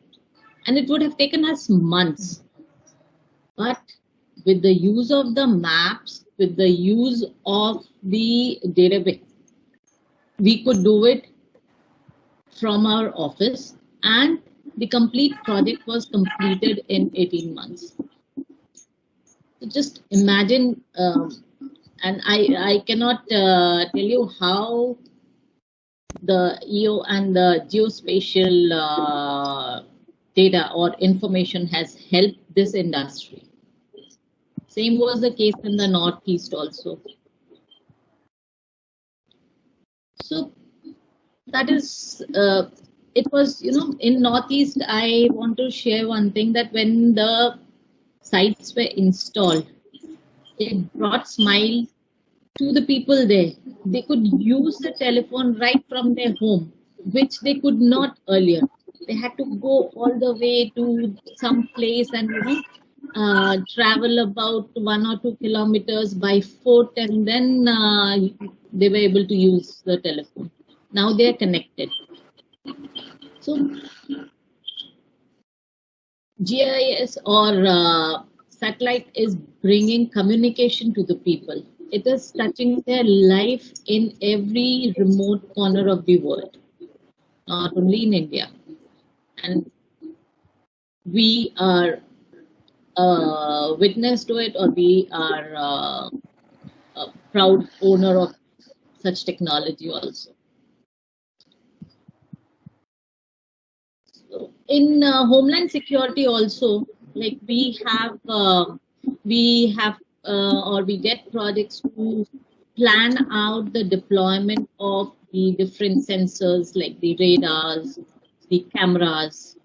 and it would have taken us months. But with the use of the maps, with the use of the database, we could do it from our office, and the complete project was completed in 18 months. So just imagine, and I cannot tell you how the EO and the geospatial data or information has helped this industry. Same was the case in the Northeast also. So that is, it was, in Northeast, I want to share one thing, that when the sites were installed, it brought smile to the people there. They could use the telephone right from their home, which they could not earlier. They had to go all the way to some place and travel about 1 or 2 kilometers by foot, and then they were able to use the telephone. Now they are connected. So GIS or satellite is bringing communication to the people. It is touching their life in every remote corner of the world, not only in India. And we are witness to it, or we are a proud owner of such technology also. So in homeland security also, like we get projects to plan out the deployment of the different sensors like the radars, the cameras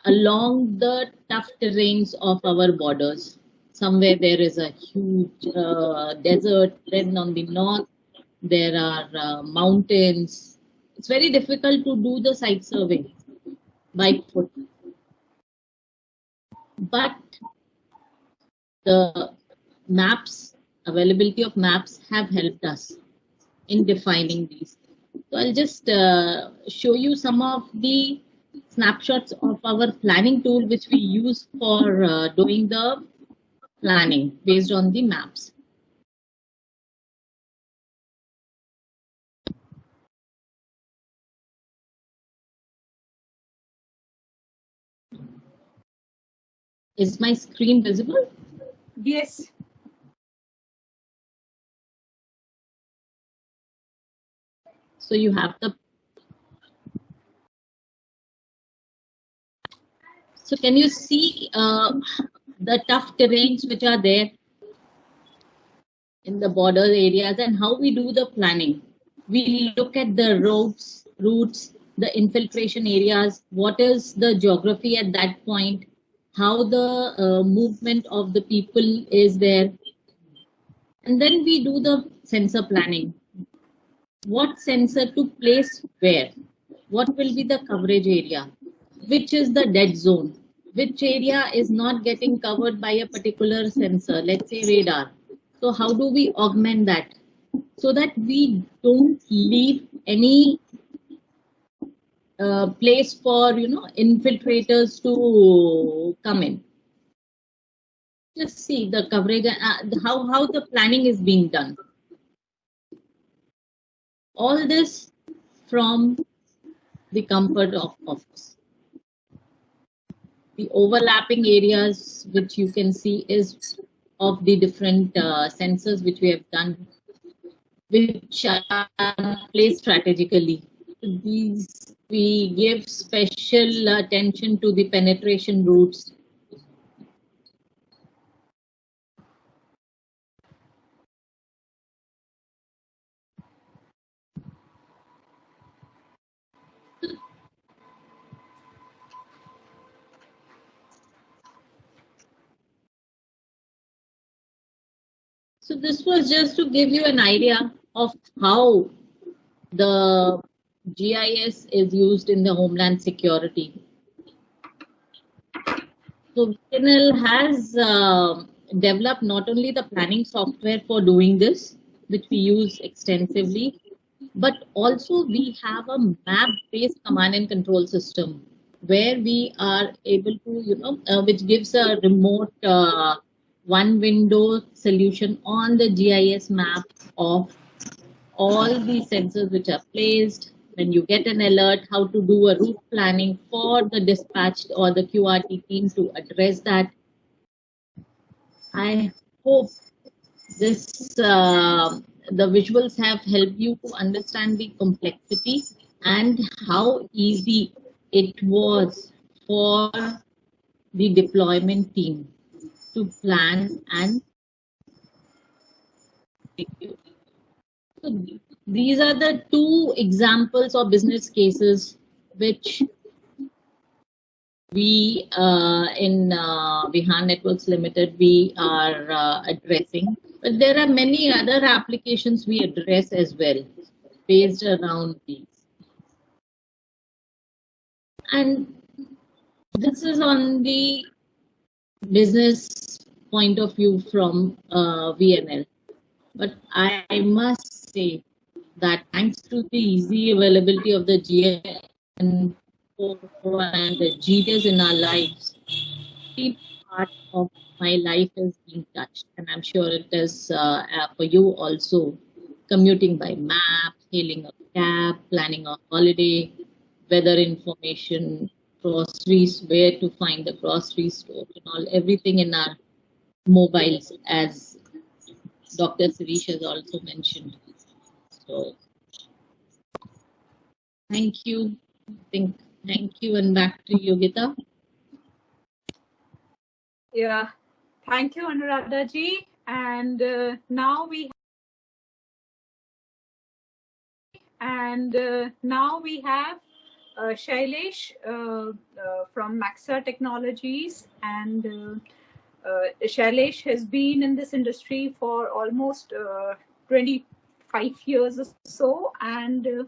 along the tough terrains of our borders. Somewhere there is a huge desert, then on the north there are mountains. It's very difficult to do the site survey by foot, but the maps, availability of maps have helped us in defining these. So I'll just show you some of the snapshots of our planning tool which we use for doing the planning based on the maps. Is my screen visible? Yes. So you have the. So can you see the tough terrains which are there in the border areas and how we do the planning? We look at the routes, the infiltration areas, what is the geography at that point, how the movement of the people is there. And then we do the sensor planning. What sensor to place where? What will be the coverage area? Which is the dead zone? Which area is not getting covered by a particular sensor, let's say radar? So how do we augment that so that we don't leave any place for infiltrators to come in? Just see the coverage, how the planning is being done. All this from the comfort of office. The overlapping areas which you can see is of the different sensors which we have done, which are placed strategically. These we give special attention to the penetration routes. So this was just to give you an idea of how the GIS is used in the homeland security. So VNL has developed not only the planning software for doing this, which we use extensively, but also we have a map-based command and control system where we are able to, which gives a remote one window solution on the GIS map of all the sensors which are placed. When you get an alert, how to do a route planning for the dispatched or the QRT team to address that. I hope this the visuals have helped you to understand the complexity and how easy it was for the deployment team to plan and execute. So these are the two examples of business cases which we in Vihan Networks Limited we are addressing. But there are many other applications we address as well based around these. And this is on the business point of view from VNL. But I must say that thanks to the easy availability of the GN and the GDS in our lives, every part of my life is being touched. And I'm sure it is for you also. Commuting by map, hailing a cab, planning a holiday, weather information, groceries, where to find the grocery store, and all everything in our mobiles, as Dr. Sirish has also mentioned. So thank you. Thank you, and back to Yogita. Yeah, thank you, Anuradha ji. And now we have Shailesh from Maxa Technologies, and Shailesh has been in this industry for almost 25 years or so, and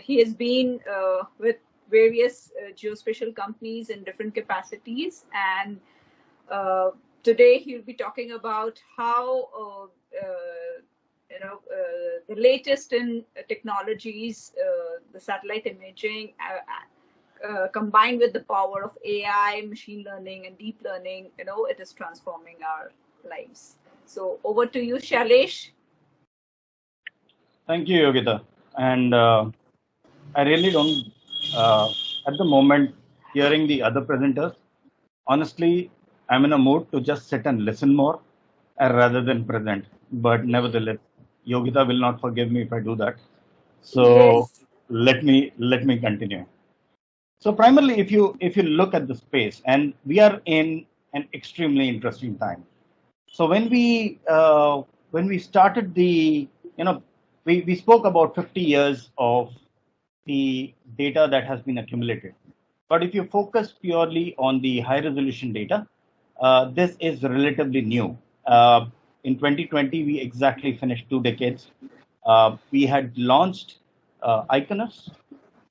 he has been with various geospatial companies in different capacities, and today he'll be talking about how the latest in technologies, the satellite imaging, combined with the power of AI, machine learning, and deep learning, it is transforming our lives. So over to you, Shailesh. Thank you, Yogita. And I really don't, at the moment, hearing the other presenters, honestly, I'm in a mood to just sit and listen more rather than present. But nevertheless, Yogita will not forgive me if I do that. So Yes. let me continue. So primarily, if you look at the space, and we are in an extremely interesting time. So when we started we spoke about 50 years of the data that has been accumulated. But if you focus purely on the high resolution data, this is relatively new. In 2020, we exactly finished 2 decades. We had launched Iconus.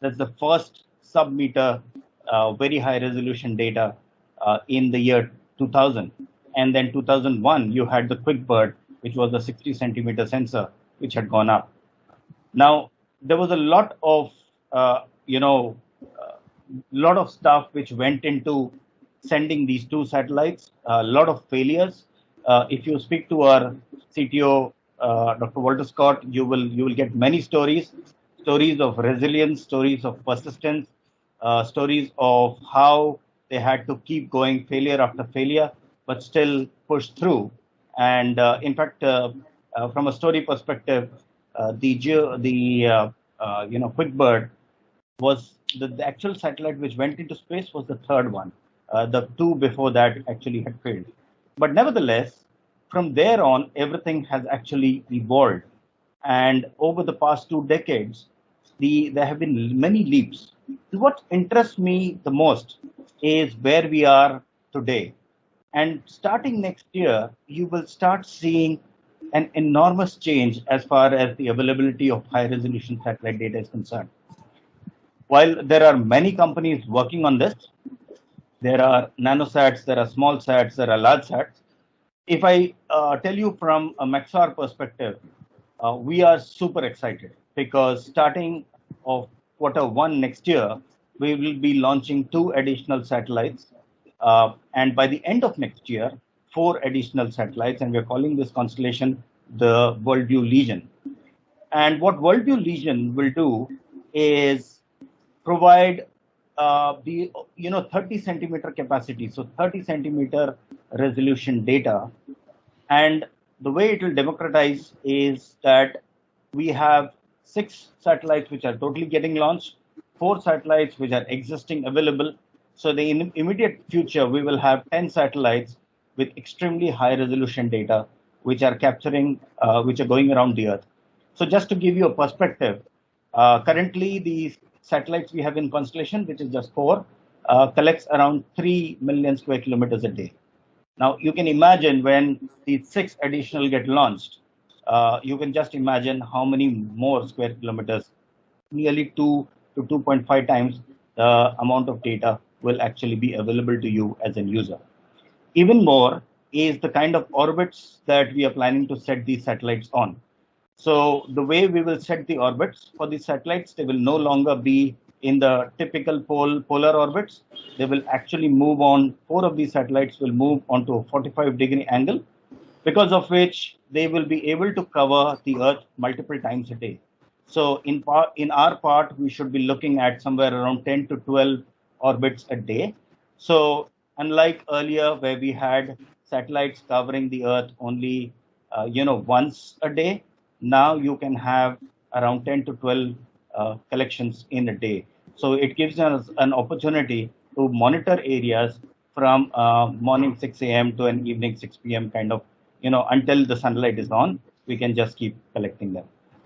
That's the first sub-meter, very high resolution data in the year 2000. And then 2001, you had the QuickBird, which was a 60 centimeter sensor, which had gone up. Now, there was a lot of, lot of stuff which went into sending these two satellites, a lot of failures. If you speak to our CTO, Dr. Walter Scott, you will get many stories of resilience, stories of persistence, stories of how they had to keep going failure after failure, but still push through. And in fact, from a story perspective, QuickBird was the actual satellite which went into space was the third one. The two before that actually had failed. But nevertheless, from there on, everything has actually evolved. And over the past 2 decades, there have been many leaps. What interests me the most is where we are today. And starting next year, you will start seeing an enormous change as far as the availability of high resolution satellite data is concerned. While there are many companies working on this, there are nanosats, there are small sats, there are large sats. If I tell you from a Maxar perspective, we are super excited because starting of Q1 next year, we will be launching 2 additional satellites. And by the end of next year, 4 additional satellites, and we're calling this constellation the Worldview Legion. And what Worldview Legion will do is provide the 30 centimeter capacity, so 30 centimeter resolution data. And the way it will democratize is that we have 6 satellites which are totally getting launched, 4 satellites which are existing available. So the immediate future, we will have 10 satellites with extremely high resolution data, which are capturing, which are going around the Earth. So just to give you a perspective, currently the satellites we have in constellation, which is just 4, collects around 3 million square kilometers a day. Now you can imagine when these 6 additional get launched, you can just imagine how many more square kilometers, nearly 2 to 2.5 times the amount of data will actually be available to you as a user. Even more is the kind of orbits that we are planning to set these satellites on. So the way we will set the orbits for these satellites, they will no longer be in the typical polar orbits. They will actually move on. 4 of these satellites will move onto a 45-degree angle, because of which they will be able to cover the Earth multiple times a day. So in our part, we should be looking at somewhere around 10 to 12 orbits a day. So unlike earlier, where we had satellites covering the Earth only, once a day, now you can have around 10 to 12 collections in a day. So it gives us an opportunity to monitor areas from morning 6 a.m. to an evening 6 p.m. kind of, until the sunlight is on, we can just keep collecting them.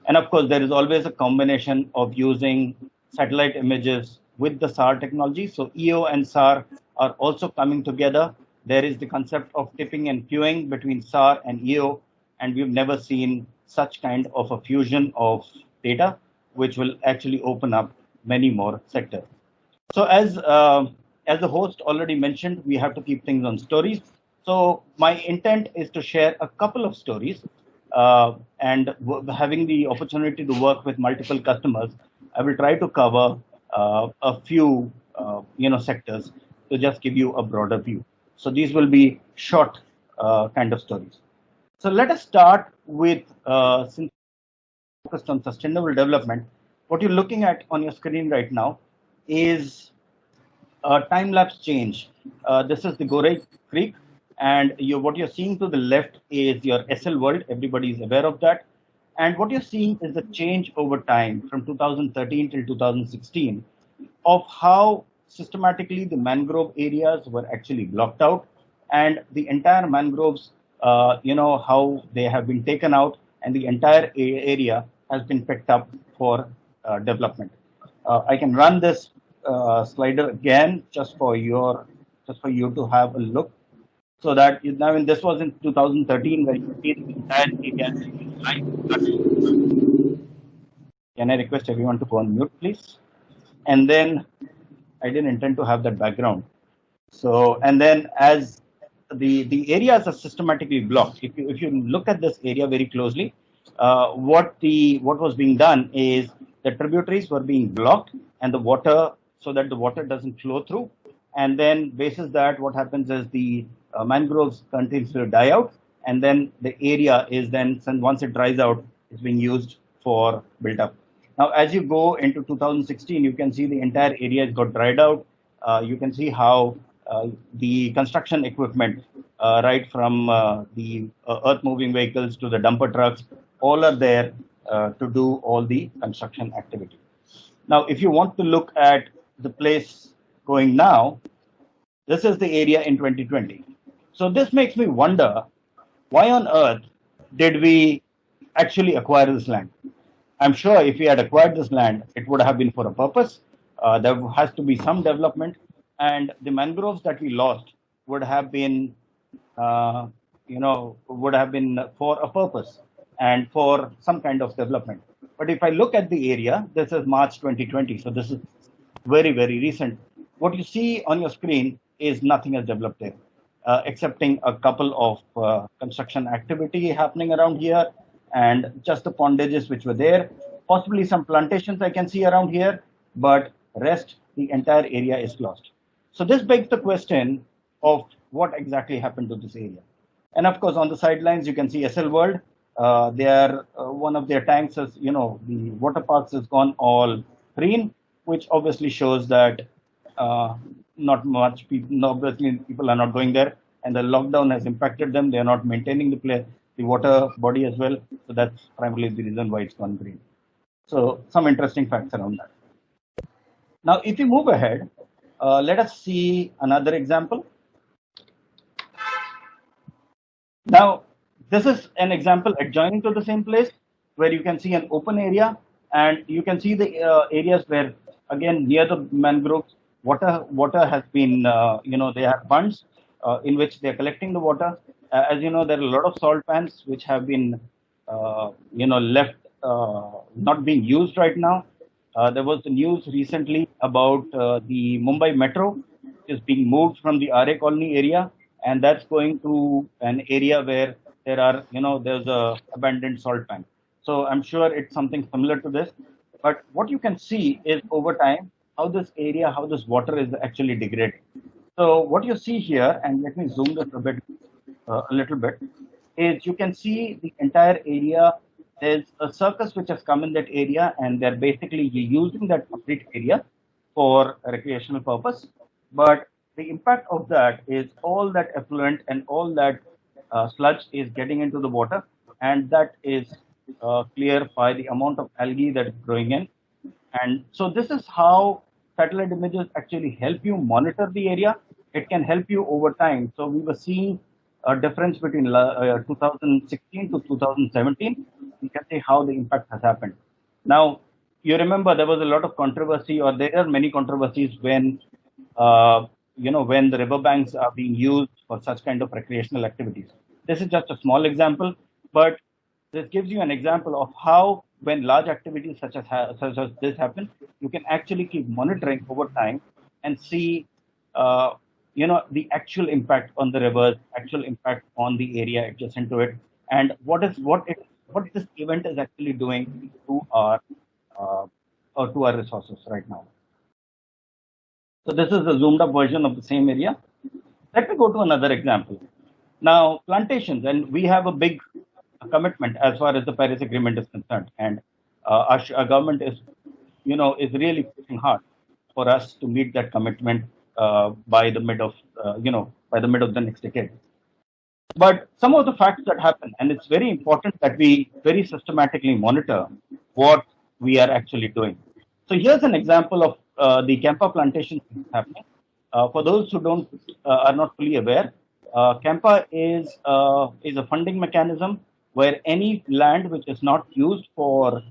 And of course, there is always a combination of using satellite images with the SAR technology. So EO and SAR are also coming together. There is the concept of tipping and queuing between SAR and EO, and we've never seen such kind of a fusion of data, which will actually open up many more sectors. So as the host already mentioned, we have to keep things on stories. So my intent is to share a couple of stories, and having the opportunity to work with multiple customers, I will try to cover a few sectors to just give you a broader view. So these will be short kind of stories. So let us start with since focused on sustainable development. What you're looking at on your screen right now is time-lapse change. This is the Gorey Creek, and what you're seeing to the left is your SL world. Everybody is aware of that. And what you're seeing is the change over time from 2013 till 2016 of how systematically the mangrove areas were actually blocked out, and the entire mangroves, how they have been taken out, and the entire area has been picked up for development. I can run this slider again just for you to have a look. So that I mean, this was in 2013 where you see the entire area. Can I request everyone to go on mute, please? And then I didn't intend to have that background. So and then as the areas are systematically blocked. If you look at this area very closely, what was being done is the tributaries were being blocked, and the water, so that the water doesn't flow through. And then basis that, what happens is the mangroves continues to die out, and then the area is then, once it dries out, it's being used for built up. Now, as you go into 2016, you can see the entire area has got dried out. You can see how the construction equipment, right from the earth-moving vehicles to the dumper trucks, all are there to do all the construction activity. Now, if you want to look at the place going now, this is the area in 2020. So this makes me wonder, why on earth did we actually acquire this land? I'm sure if we had acquired this land, it would have been for a purpose. There has to be some development, and the mangroves that we lost would have been, would have been for a purpose and for some kind of development. But if I look at the area, this is March 2020, so this is very, very recent. What you see on your screen is nothing has developed there, excepting a couple of construction activity happening around here, and just the pondages which were there, possibly some plantations I can see around here, but rest, the entire area is lost. So this begs the question of what exactly happened to this area. And of course, on the sidelines, you can see SL World. One of their tanks is, the water parks has gone all green, which obviously shows that not much people, obviously people are not going there, and the lockdown has impacted them. They are not maintaining the water body as well. So that's primarily the reason why it's gone green. So some interesting facts around that. Now, if you move ahead, let us see another example. Now, this is an example adjoining to the same place where you can see an open area, and you can see the areas where, again, near the mangroves, water has been, they have bunds in which they're collecting the water. As you know, there are a lot of salt pans which have been, left not being used right now. There was the news recently about the Mumbai Metro is being moved from the RA colony area, and that's going to an area where there's a abandoned salt tank. So I'm sure it's something similar to this. But what you can see is over time how this area, how this water is actually degrading. So what you see here, and let me zoom this a little bit, is you can see the entire area. There's a circus which has come in that area, and they're basically using that complete area for a recreational purpose. But the impact of that is all that effluent and all that sludge is getting into the water, and that is clear by the amount of algae that is growing in. And so this is how satellite images actually help you monitor the area. It can help you over time. So we were seeing a difference between 2016 to 2017. You can see how the impact has happened. Now, you remember there was a lot of controversy, or there are many controversies when, when the riverbanks are being used for such kind of recreational activities. This is just a small example, but this gives you an example of how, when large activities such as this happen, you can actually keep monitoring over time and see, the actual impact on the rivers, actual impact on the area adjacent to it, and what this event is actually doing to our resources right now. So this is a zoomed up version of the same area. Let me go to another example. Now, plantations, and we have a big commitment as far as the Paris Agreement is concerned, and our government is really pushing hard for us to meet that commitment by the mid of the next decade. But some of the facts that happen, and it's very important that we very systematically monitor what we are actually doing. So here's an example of the Campa plantation happening. For those who are not fully aware, Campa is a funding mechanism where any land which is not used for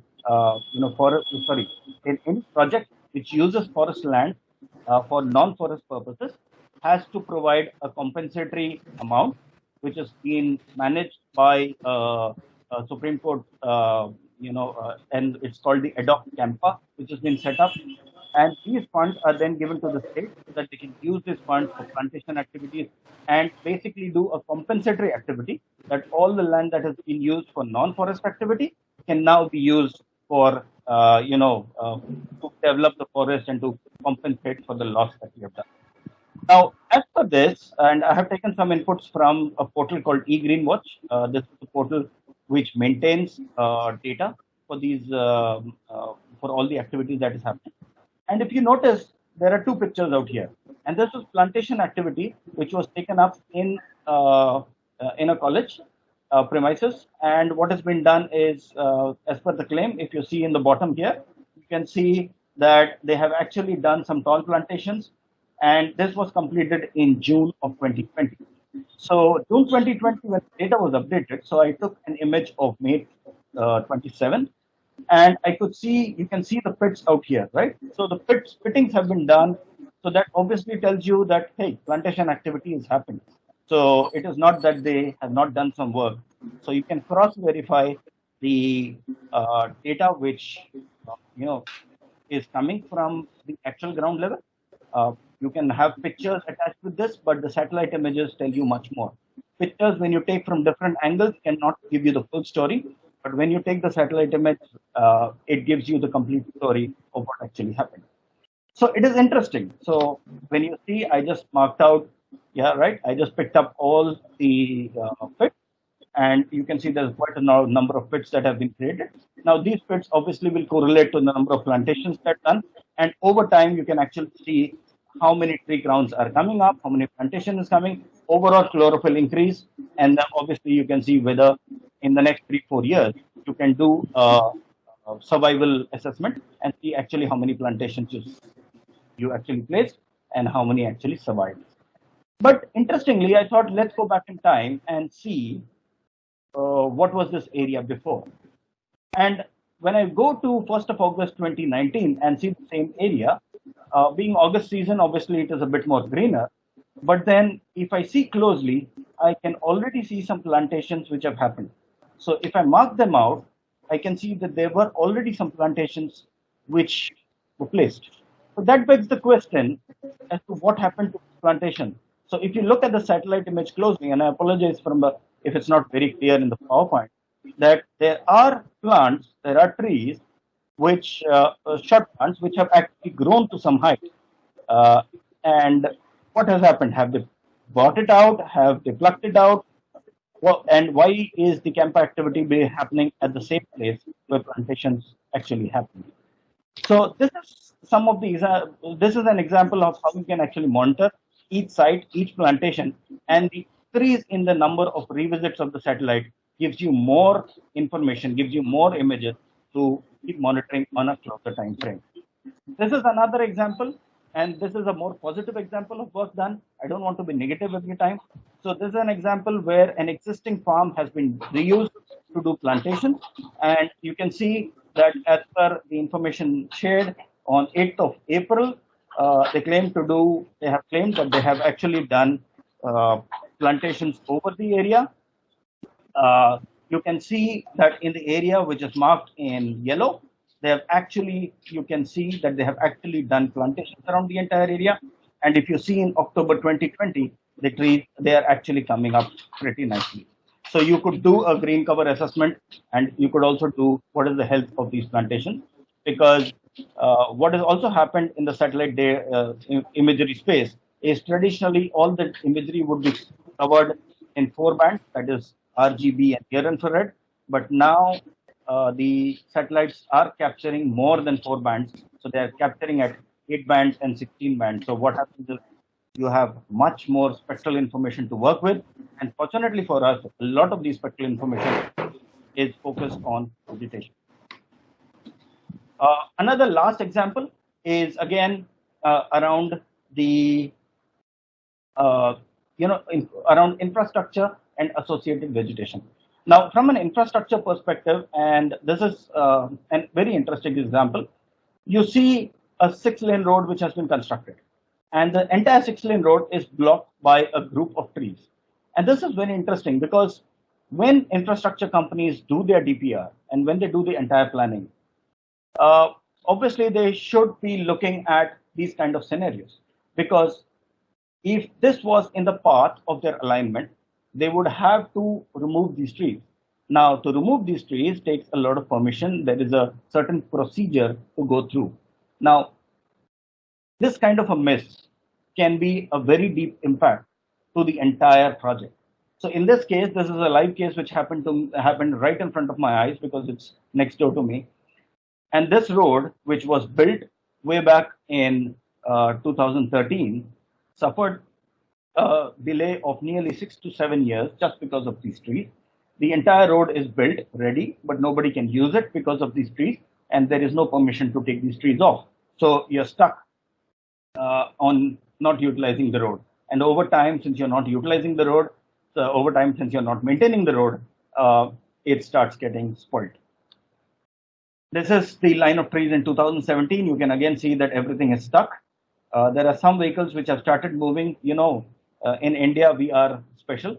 in any project which uses forest land for non-forest purposes has to provide a compensatory amount, which is being managed by Supreme Court, and it's called the ad hoc Campa, which has been set up. And these funds are then given to the state so that they can use these funds for plantation activities and basically do a compensatory activity, that all the land that has been used for non-forest activity can now be used for, to develop the forest and to compensate for the loss that we have done. Now, as for this, and I have taken some inputs from a portal called eGreenWatch. This is a portal which maintains data for these for all the activities that is happening. And if you notice, there are two pictures out here, and this was plantation activity which was taken up in a college premises. And what has been done is, as per the claim, if you see in the bottom here, you can see that they have actually done some tall plantations, and this was completed in June of 2020. So June 2020, when the data was updated, so I took an image of May 27th. And you can see the pits out here, right? So the fittings have been done. So that obviously tells you that, hey, plantation activity is happening. So it is not that they have not done some work. So you can cross-verify the data which, is coming from the actual ground level. You can have pictures attached with this, but the satellite images tell you much more. Pictures, when you take from different angles, cannot give you the full story. But when you take the satellite image, it gives you the complete story of what actually happened. So it is interesting. So when you see, I just marked out, I just picked up all the pits, and you can see there's quite a number of pits that have been created. Now these pits obviously will correlate to the number of plantations that are done, and over time you can actually see how many tree crowns are coming up, how many plantation is coming, overall chlorophyll increase, and then obviously you can see whether in the next 3-4 years you can do a survival assessment and see actually how many plantations you actually placed and how many actually survived. But interestingly, I thought, let's go back in time and see what was this area before. And when I go to 1st of August 2019 and see the same area, being August season, obviously it is a bit more greener. But then if I see closely, I can already see some plantations which have happened. So if I mark them out, I can see that there were already some plantations which were placed. So that begs the question as to what happened to plantation. So if you look at the satellite image closely, and I apologize if it's not very clear in the PowerPoint, that there are plants, there are trees, which short plants, which have actually grown to some height. And what has happened? Have they bought it out? Have they plucked it out? Well, and why is the camp activity happening at the same place where plantations actually happen? So this is some of the this is an example of how you can actually monitor each site, each plantation, and the increase in the number of revisits of the satellite gives you more information, gives you more images to keep monitoring on a closer time frame. This is another example, and this is a more positive example of work done. I don't want to be negative every time. So this is an example where an existing farm has been reused to do plantation, and you can see that as per the information shared on 8th of April, they have claimed that they have actually done plantations over the area. You can see that in the area which is marked in yellow, you can see that they have actually done plantations around the entire area. And if you see in October 2020, the trees, they are actually coming up pretty nicely. So you could do a green cover assessment, and you could also do what is the health of these plantations, because what has also happened in the satellite imagery space is traditionally all the imagery would be covered in 4 bands, that is RGB and near infrared. But now the satellites are capturing more than 4 bands, so they are capturing at 8 bands and 16 bands. So what happens is you have much more spectral information to work with, and fortunately for us, a lot of the spectral information is focused on vegetation. Another last example is again around the around infrastructure and associated vegetation. Now, from an infrastructure perspective, and this is a very interesting example, you see a 6-lane road which has been constructed, and the entire 6-lane road is blocked by a group of trees. And this is very interesting because when infrastructure companies do their DPR and when they do the entire planning, obviously they should be looking at these kind of scenarios, because if this was in the path of their alignment, they would have to remove these trees. Now, to remove these trees takes a lot of permission. There is a certain procedure to go through. Now, this kind of a miss can be a very deep impact to the entire project. So in this case, this is a live case which happened right in front of my eyes because it's next door to me. And this road, which was built way back in 2013, suffered a delay of nearly 6 to 7 years just because of these trees. The entire road is built, ready, but nobody can use it because of these trees, and there is no permission to take these trees off. So you're stuck on not utilizing the road. And over time, since you're not utilizing the road, since you're not maintaining the road, it starts getting spoiled. This is the line of trees in 2017. You can again see that everything is stuck. There are some vehicles which have started moving. In India, we are special.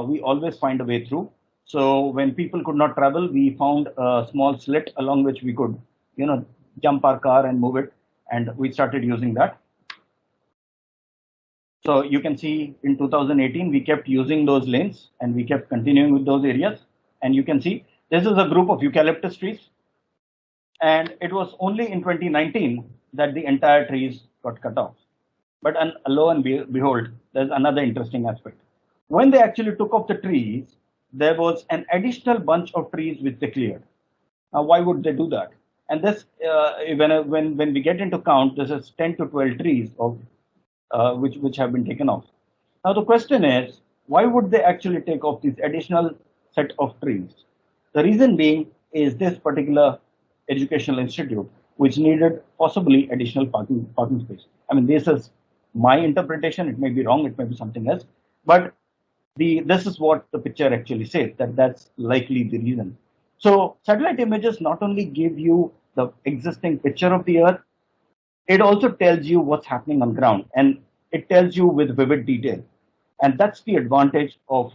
We always find a way through. So when people could not travel, we found a small slit along which we could, jump our car and move it. And we started using that. So you can see in 2018, we kept using those lanes and we kept continuing with those areas. And you can see this is a group of eucalyptus trees. And it was only in 2019 that the entire trees got cut off. But lo and behold, there's another interesting aspect. When they actually took off the trees, there was an additional bunch of trees which they cleared. Now, why would they do that? And this, when we get into count, this is 10 to 12 trees of which have been taken off. Now, the question is, why would they actually take off this additional set of trees? The reason being is this particular educational institute, which needed possibly additional parking space. I mean, this is my interpretation. It may be wrong. It may be something else. But this is what the picture actually says, that's likely the reason. So satellite images not only give you the existing picture of the Earth, it also tells you what's happening on ground, and it tells you with vivid detail. And that's the advantage of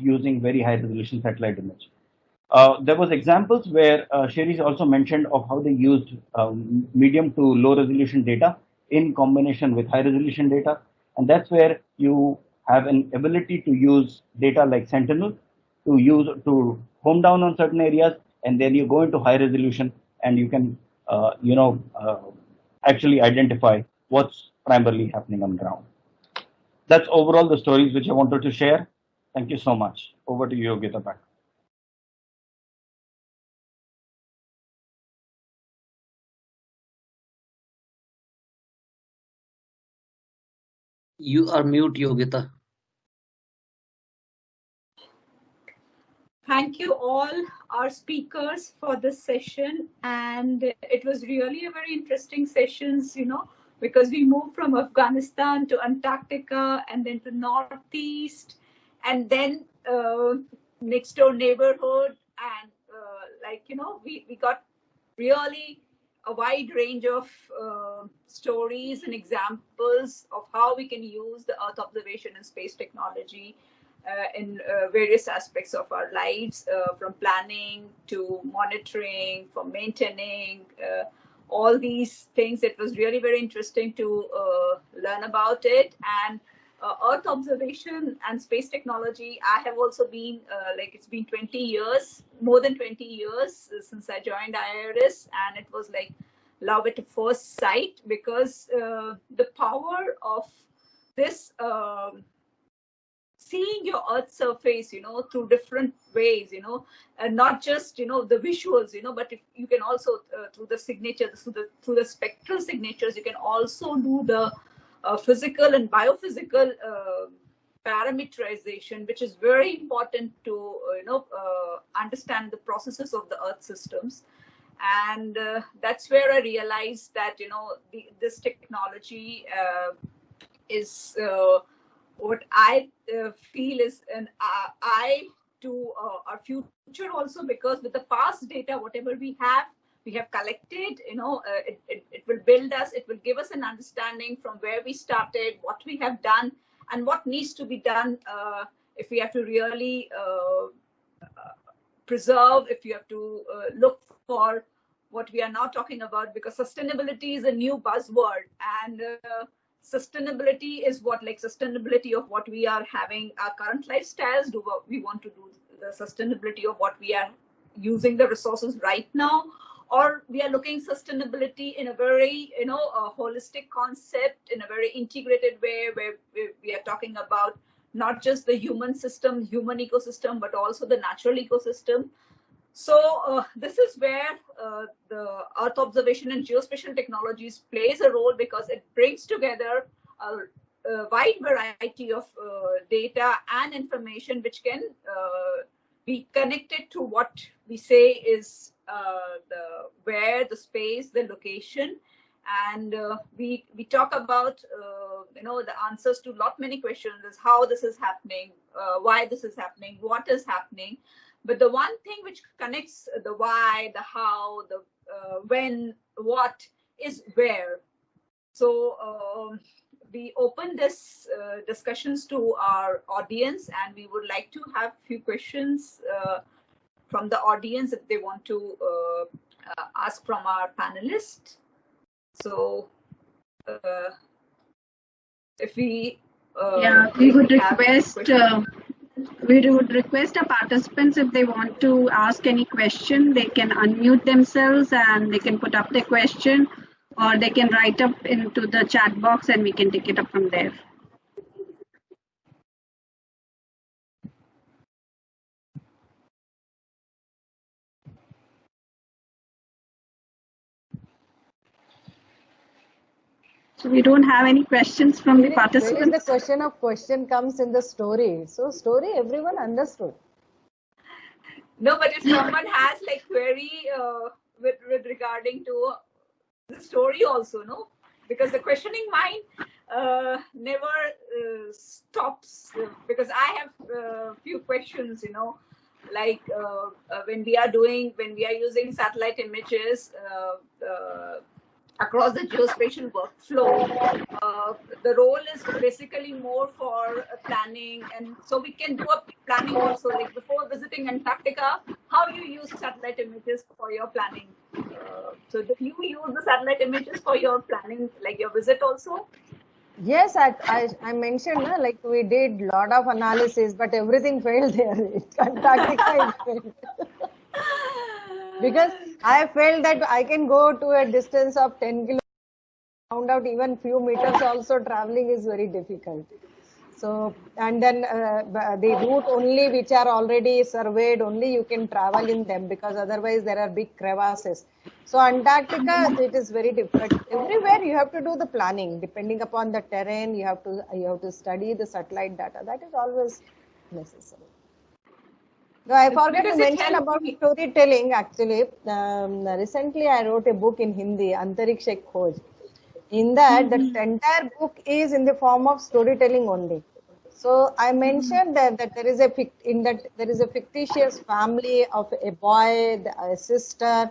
using very high resolution satellite image. There was examples where Sherry also mentioned of how they used medium to low resolution data in combination with high resolution data, and that's where you have an ability to use data like Sentinel to home down on certain areas, and then you go into high resolution and you can actually identify what's primarily happening on ground. That's overall the stories which I wanted to share. Thank you so much. Over to you, Yogita. Back. You are mute, Yogita. Thank you all our speakers for this session, and it was really a very interesting sessions, because we moved from Afghanistan to Antarctica and then to Northeast and then next door neighborhood, and we got really a wide range of stories and examples of how we can use the Earth observation and space technology in various aspects of our lives, from planning to monitoring, from maintaining, all these things. It was really very interesting to learn about it. And Earth observation and space technology, I have also been, it's been 20 years, more than 20 years since I joined IRS, and it was like love at first sight, because the power of this seeing your Earth surface, through different ways, and not just, the visuals, but if you can also, through the signatures, through the spectral signatures, you can also do the physical and biophysical parameterization, which is very important to, understand the processes of the Earth systems. And that's where I realized that, this technology is what I feel is an eye to our future also, because with the past data, whatever we have collected, it will build us, it will give us an understanding from where we started, what we have done, and what needs to be done if we have to really preserve, if you have to look for what we are now talking about, because sustainability is a new buzzword, and sustainability is what, like sustainability of what we are having, our current lifestyles. Do what we want to do, the sustainability of what we are using the resources right now, or we are looking sustainability in a very, a holistic concept, in a very integrated way, where we are talking about not just the human ecosystem, but also the natural ecosystem. So this is where the Earth observation and geospatial technologies plays a role, because it brings together a wide variety of data and information, which can be connected to what we say is the space, the location. And we talk about the answers to many questions, is how this is happening, why this is happening, what is happening. But the one thing which connects the why, the how, the when, what is where. So we open this discussions to our audience, and we would like to have few questions from the audience if they want to ask from our panelists. So if we we would request our participants, if they want to ask any question, they can unmute themselves and they can put up their question, or they can write up into the chat box and we can take it up from there. So we don't have any questions from the participants. Where is the question comes in the story. So story everyone understood. No, but if someone has like query with regarding to the story also, no, because the questioning mind never stops, because I have a few questions, like when we are using satellite images across the geospatial workflow, the role is basically more for planning, and so we can do a planning also. Like before visiting Antarctica, how you use satellite images for your planning. So do you use the satellite images for your planning, like your visit also? Yes, I mentioned, like we did lot of analysis, but everything failed there. Antarctica it failed. Because I felt that I can go to a distance of 10 kilometers, found out even few meters also traveling is very difficult. So, and then the route only which are already surveyed, only you can travel in them, because otherwise there are big crevasses. So Antarctica, it is very difficult. Everywhere you have to do the planning, depending upon the terrain, you have to study the satellite data. That is always necessary. No, I forgot to mention about storytelling actually. Recently I wrote a book in Hindi, Antariksh Ek Khoj. In that, the entire book is in the form of storytelling only. So I mentioned that there is a fictitious family of a boy, a sister,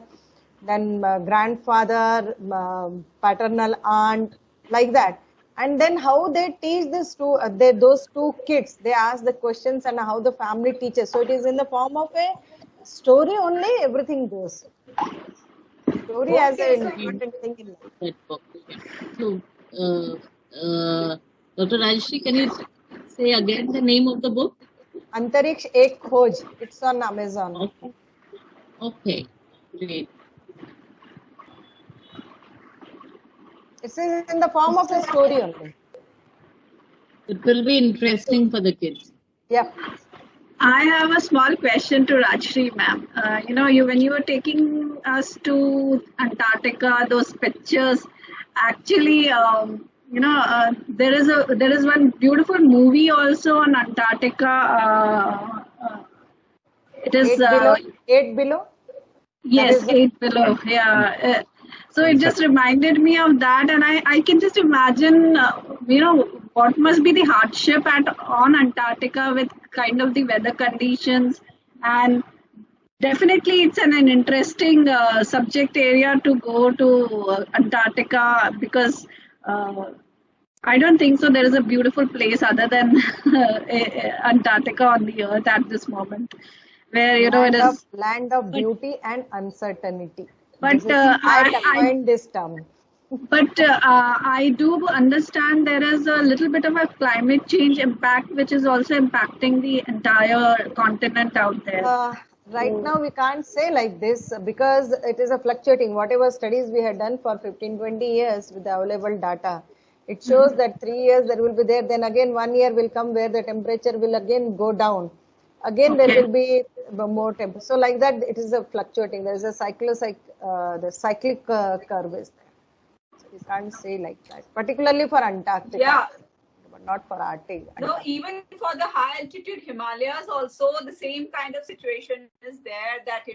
then grandfather, paternal aunt, like that. And then how they teach those two kids, they ask the questions and how the family teaches. So it is in the form of a story only, everything goes. Story as an important thing in life. That book. Yeah. So, Dr. Rajshri, can you say again the name of the book? Antariksh Ek Khoj. It's on Amazon. Okay. Okay. Great. It's in the form of a story only. It will be interesting for the kids. Yeah. I have a small question to Rajshri, ma'am. When you were taking us to Antarctica, those pictures, actually, there is one beautiful movie also on Antarctica. It is Eight Below. Yes, Eight Below. Yeah. So it just reminded me of that, and I can just imagine, what must be the hardship on Antarctica with kind of the weather conditions, and definitely it's an interesting subject area to go to Antarctica, because I don't think so there is a beautiful place other than Antarctica on the earth at this moment, where it is land of beauty and uncertainty. But I find this term. But I do understand there is a little bit of a climate change impact, which is also impacting the entire continent out there. Right now we can't say like this, because it is a fluctuating. Whatever studies we had done for 15-20 years with the available data, it shows that 3 years there will be there, then again 1 year will come where the temperature will again go down. Again there will be more temperature. So like that, it is a fluctuating. There is a the cyclic curve is there. So you can't say like that, particularly for Antarctica. Yeah. But not for Arctic. No, even for the high altitude Himalayas also the same kind of situation is there, that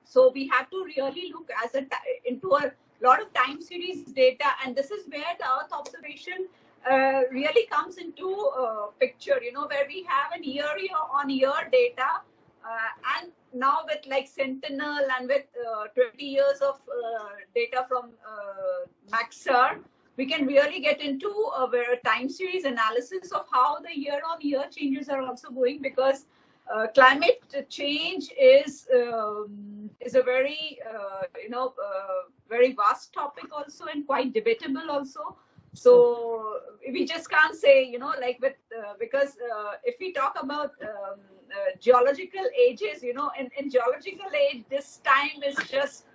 so we have to really look into a lot of time series data, and this is where the Earth observation really comes into picture, where we have an year-on-year data, and now with like Sentinel and with 20 years of data from Maxar, we can really get into a time series analysis of how the year-on-year changes are also going, because climate change is a very very vast topic also, and quite debatable also. So we just can't say, like with because if we talk about geological ages, in geological age, this time is just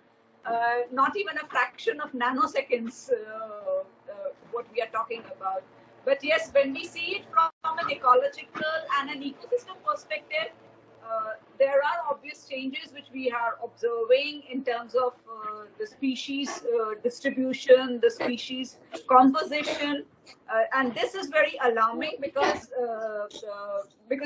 not even a fraction of nanoseconds what we are talking about. But yes, when we see it from an ecological and an ecosystem perspective, there are obvious changes which we are observing in terms of the species distribution, the species composition, and this is very alarming, because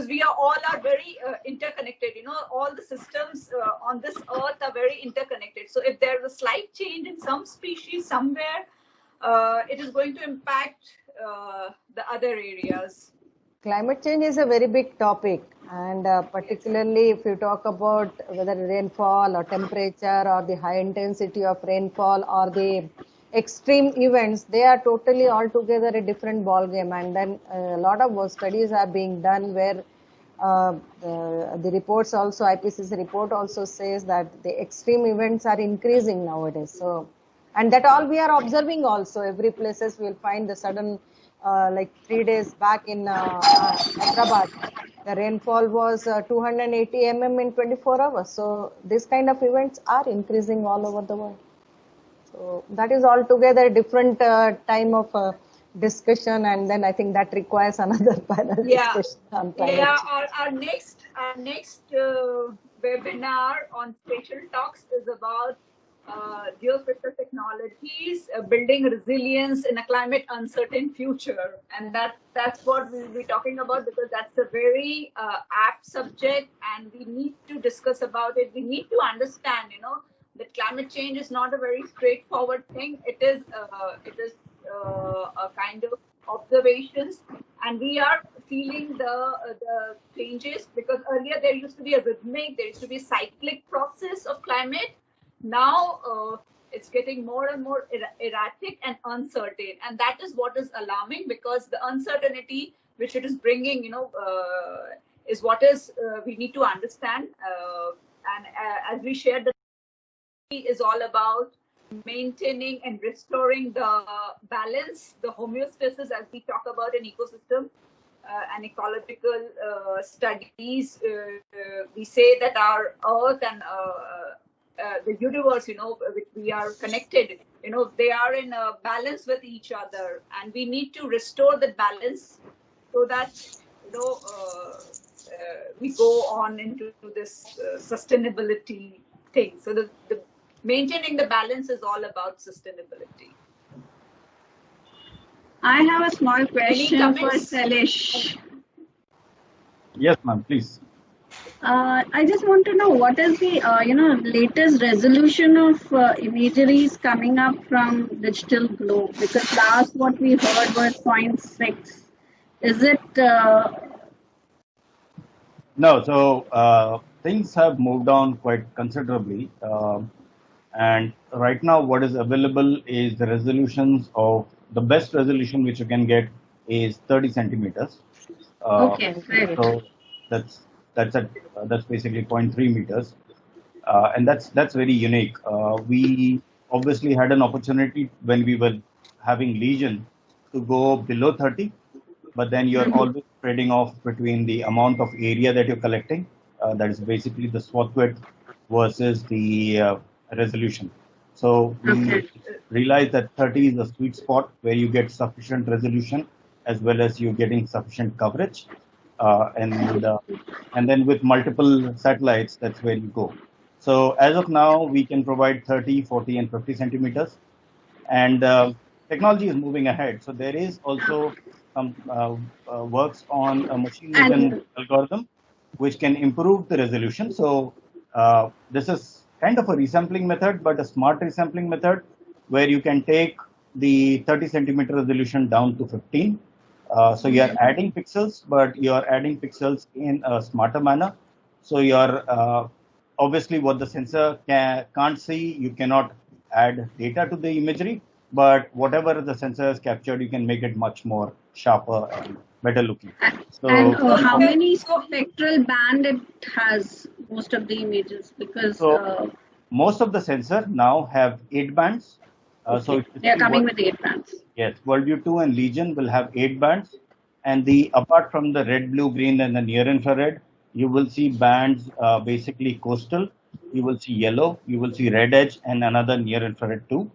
we all are very interconnected. All the systems on this earth are very interconnected. So if there is a slight change in some species somewhere, it is going to impact the other areas. Climate change is a very big topic, and particularly if you talk about whether rainfall or temperature or the high intensity of rainfall or the extreme events, they are totally altogether a different ball game. And then a lot of studies are being done where The reports also, IPCC report also says that the extreme events are increasing nowadays. So, and that all we are observing also. Every places we will find the sudden, like 3 days back in Hyderabad, the rainfall was 280 mm in 24 hours. So, this kind of events are increasing all over the world. So that is altogether a different time of discussion, and then I think that requires another panel discussion on climate change. Our next webinar on Spatial Talks is about geospatial technologies, building resilience in a climate uncertain future, and that's what we'll be talking about, because that's a very apt subject, and we need to discuss about it. We need to understand, that climate change is not a very straightforward thing. It is a kind of observations, and we are feeling the changes, because earlier there used to be a rhythmic, there used to be a cyclic process of climate. Now it's getting more and more erratic and uncertain, and that is what is alarming, because the uncertainty which it is bringing, is what is we need to understand. And as we shared, the is all about maintaining and restoring the balance, the homeostasis, as we talk about in ecosystem and ecological studies. We say that our Earth and the universe, which we are connected, they are in a balance with each other, and we need to restore the balance so that, we go on into this sustainability thing. So the maintaining the balance is all about sustainability. I have a small question for Salish. Yes, ma'am, please. I just want to know what is the latest resolution of imageries coming up from digital globe, because last what we heard was 0.6. Is it? No, so things have moved on quite considerably. And right now what is available is the resolutions of the best resolution which you can get is 30 centimeters. Okay, great. So that's basically 0.3 meters, and that's very unique. We obviously had an opportunity when we were having lesion to go below 30, but then you're always trading off between the amount of area that you're collecting, that is basically the swath width, versus the resolution. So we realized that 30 is a sweet spot where you get sufficient resolution as well as you're getting sufficient coverage. And then with multiple satellites, that's where you go. So as of now, we can provide 30, 40, and 50 centimeters. And technology is moving ahead. So there is also some works on a machine vision algorithm which can improve the resolution. So this is kind of a resampling method, but a smart resampling method where you can take the 30 centimeter resolution down to 15. So you are adding pixels, but you are adding pixels in a smarter manner. So you are obviously what the sensor can't see, you cannot add data to the imagery, but whatever the sensor has captured, you can make it much more sharper and better looking. So, and how many spectral band it has, most of the images? Because most of the sensor now have 8 bands. So they are coming with 8 bands. Yes, Worldview 2 and Legion will have 8 bands, and apart from the red, blue, green, and the near infrared, you will see bands basically coastal. You will see yellow, you will see red edge, and another near infrared 2.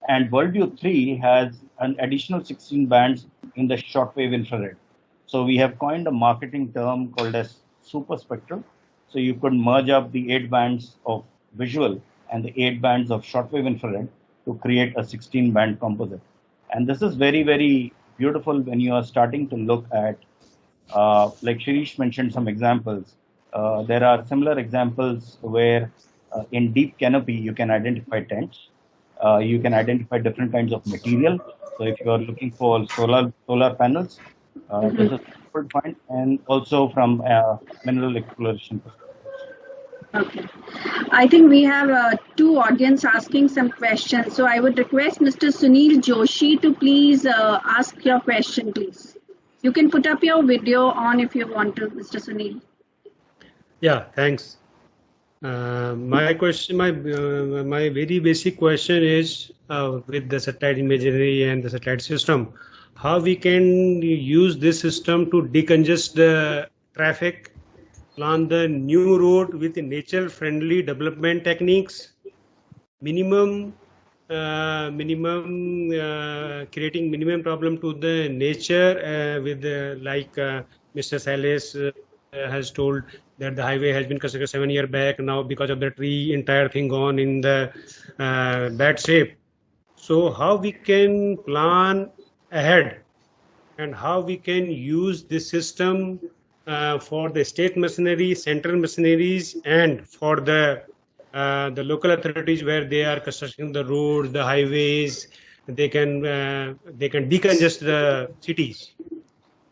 And Worldview 3 has an additional 16 bands in the shortwave infrared. So we have coined a marketing term called as super spectral. So you could merge up the 8 bands of visual and the 8 bands of shortwave infrared to create a 16 band composite. And this is very, very beautiful when you are starting to look at, like Shirish mentioned some examples. There are similar examples where in deep canopy, you can identify tents. You can identify different kinds of material. So if you are looking for solar panels, this is good to find, and also from mineral exploration perspective. Okay. I think we have 2 audience asking some questions. So I would request Mr. Sunil Joshi to please ask your question, please. You can put up your video on if you want to, Mr. Sunil. Yeah, thanks. My question, my very basic question is with the satellite imagery and the satellite system, how we can use this system to decongest the traffic, plan the new road with nature-friendly development techniques, minimum creating minimum problem to the nature with like Mr. Salis has told that the highway has been constructed 7 years back. Now because of the tree, entire thing gone in the bad shape. So how we can plan ahead and how we can use this system for the state machinery, central machineries, and for the local authorities where they are constructing the roads, the highways. They can decongest the cities.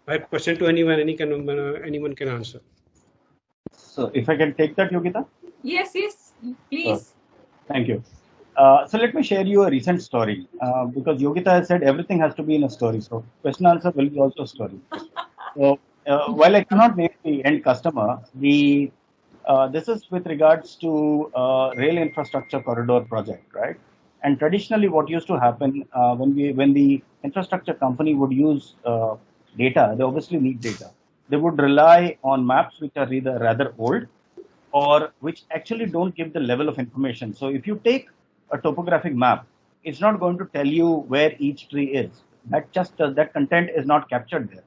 My question to anyone, anyone can answer. So if I can take that, Yogita? Yes, please. Thank you. So let me share you a recent story because Yogita has said everything has to be in a story. So question answer will be also a story. So while I cannot name the end customer, this is with regards to rail infrastructure corridor project, right? And traditionally, what used to happen when the infrastructure company would use data, they obviously need data. They would rely on maps which are either rather old or which actually don't give the level of information. So if you take a topographic map, it's not going to tell you where each tree is. That content is not captured there.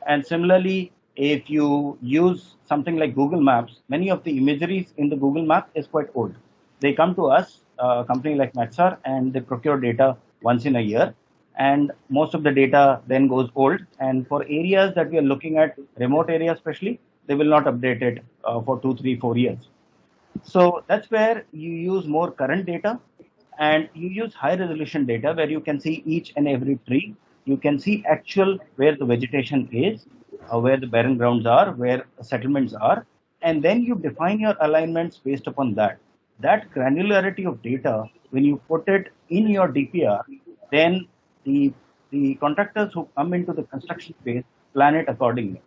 And similarly, if you use something like Google Maps, many of the imageries in the Google Map is quite old. They come to us, a company like Maxar, and they procure data once in a year. And most of the data then goes old. And for areas that we are looking at, remote areas especially, they will not update it for 2, 3, 4 years. So that's where you use more current data and you use high resolution data where you can see each and every tree. You can see actual where the vegetation is, where the barren grounds are, where settlements are, and then you define your alignments based upon that. That granularity of data, when you put it in your DPR, then the contractors who come into the construction phase plan it accordingly.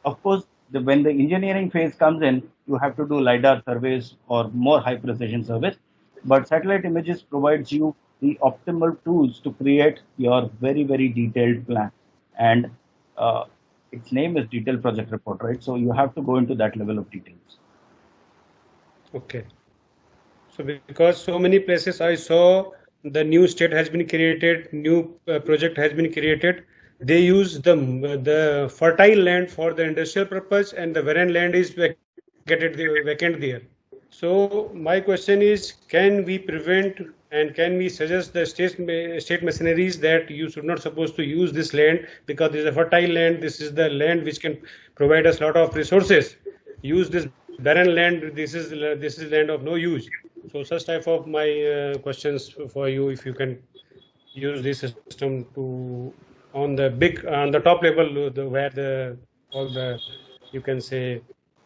Of course, when the engineering phase comes in, you have to do LiDAR surveys or more high precision surveys. But satellite images provides you the optimal tools to create your very, very detailed plan. And its name is detailed project report, right? So you have to go into that level of details. Okay. So because so many places I saw the new state has been created, new project has been created. They use the fertile land for the industrial purpose, and the barren land is vacant there. So my question is, can we prevent and can we suggest the state machineries that you should not supposed to use this land because this is a fertile land. This is the land which can provide us a lot of resources. Use this barren land. This is land of no use. So such type of my questions for you, if you can use this system to on the top level where all the you can say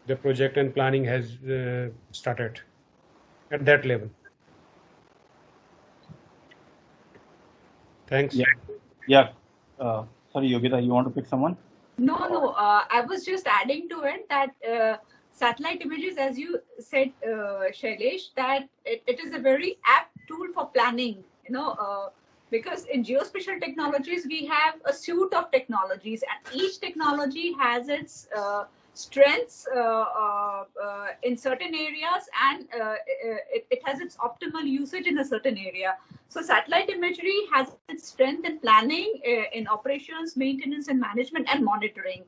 the project and planning has started at that level. Thanks. Yeah. Sorry, Yogita, you want to pick someone? No. I was just adding to it that satellite images, as you said, Shailesh, that it is a very apt tool for planning. Because in geospatial technologies we have a suite of technologies, and each technology has its strengths in certain areas, and it has its optimal usage in a certain area. So satellite imagery has its strength in planning, in operations, maintenance, and management, and monitoring.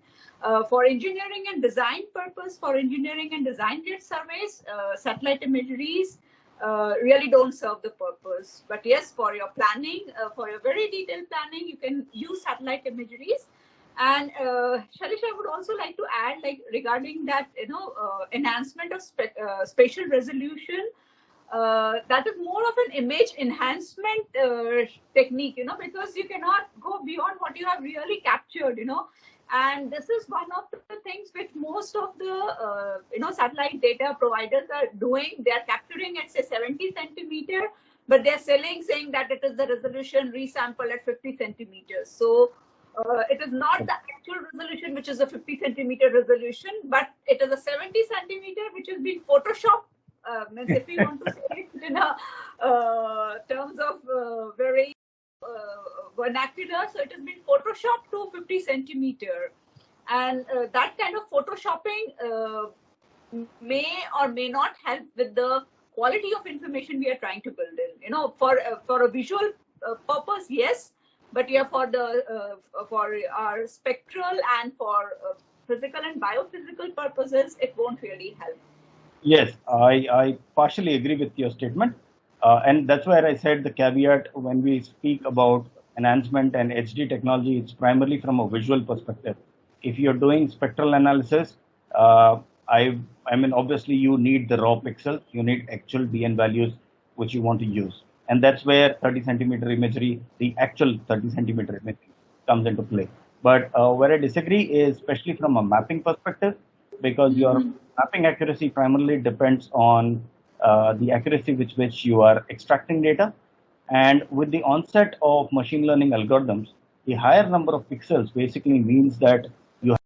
For engineering and design purpose, for engineering and design grid surveys, satellite imageries really don't serve the purpose. But yes, for your planning, for your very detailed planning, you can use satellite imageries. And Shalish, I would also like to add, like regarding that, enhancement of spatial resolution. That is more of an image enhancement technique, because you cannot go beyond what you have really captured, and this is one of the things which most of the satellite data providers are doing. They are capturing at say 70 centimeter, but they're saying that it is the resolution resample at 50 centimeters. So it is not the actual resolution, which is a 50 centimeter resolution, but it is a 70 centimeter, which has been photoshopped. Means if we want to say it in a terms of very vernacular, so it has been photoshopped to 50 centimeter, and that kind of photoshopping may or may not help with the quality of information we are trying to build in. You know, for a visual purpose, yes, but yeah, for our spectral and for physical and biophysical purposes, it won't really help. Yes, I partially agree with your statement. And that's where I said the caveat when we speak about enhancement and HD technology, it's primarily from a visual perspective. If you're doing spectral analysis, I mean, obviously you need the raw pixels, you need actual DN values which you want to use. And that's where 30 centimeter imagery, the actual 30 centimeter imagery comes into play. But where I disagree is especially from a mapping perspective, because your mapping accuracy primarily depends on the accuracy with which you are extracting data. And with the onset of machine learning algorithms, the higher number of pixels basically means that you have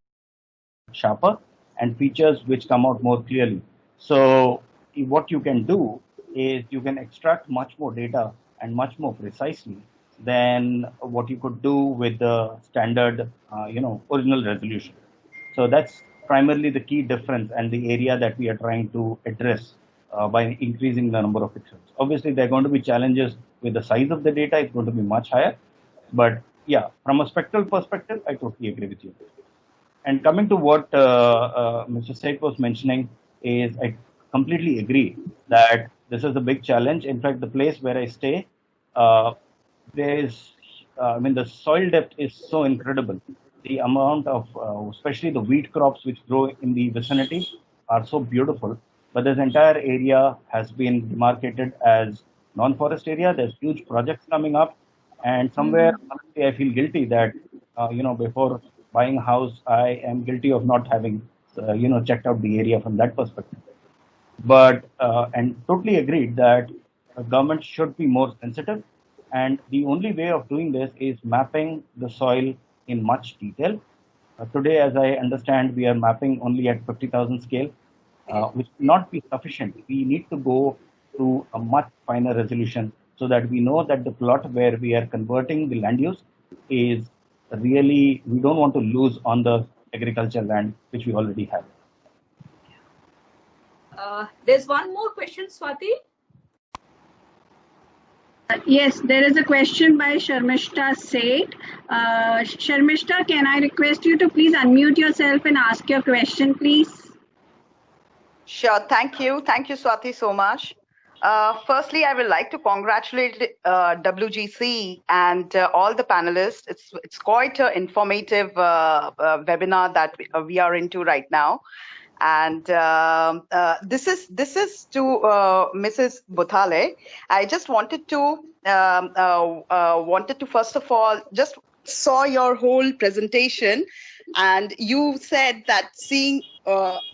sharper and features which come out more clearly. So what you can do is you can extract much more data and much more precisely than what you could do with the standard, original resolution. So that's primarily the key difference and the area that we are trying to address by increasing the number of pixels. Obviously, there are going to be challenges with the size of the data. It's going to be much higher. But yeah, from a spectral perspective, I totally agree with you. And coming to what Mr. Seth was mentioning is I completely agree that this is a big challenge. In fact, the place where I stay, there is, the soil depth is so incredible. The amount of, especially the wheat crops which grow in the vicinity are so beautiful. But this entire area has been demarcated as non-forest area. There's huge projects coming up. And somewhere, honestly, I feel guilty that, before buying a house, I am guilty of not having, checked out the area from that perspective. But, and totally agreed that government should be more sensitive. And the only way of doing this is mapping the soil in much detail. Today, as I understand, we are mapping only at 50,000 scale, which will not be sufficient. We need to go to a much finer resolution so that we know that the plot where we are converting the land use is really, we don't want to lose on the agricultural land which we already have. There's one more question, Swati. Yes, there is a question by Sharmishta Seth. Sharmishta, can I request you to please unmute yourself and ask your question, please? Sure. Thank you. Thank you, Swati, so much. Firstly, I would like to congratulate WGC and all the panelists. It's quite an informative webinar that we are into right now. And this is to Mrs. Butale. I just wanted to first of all just saw your whole presentation, and you said that seeing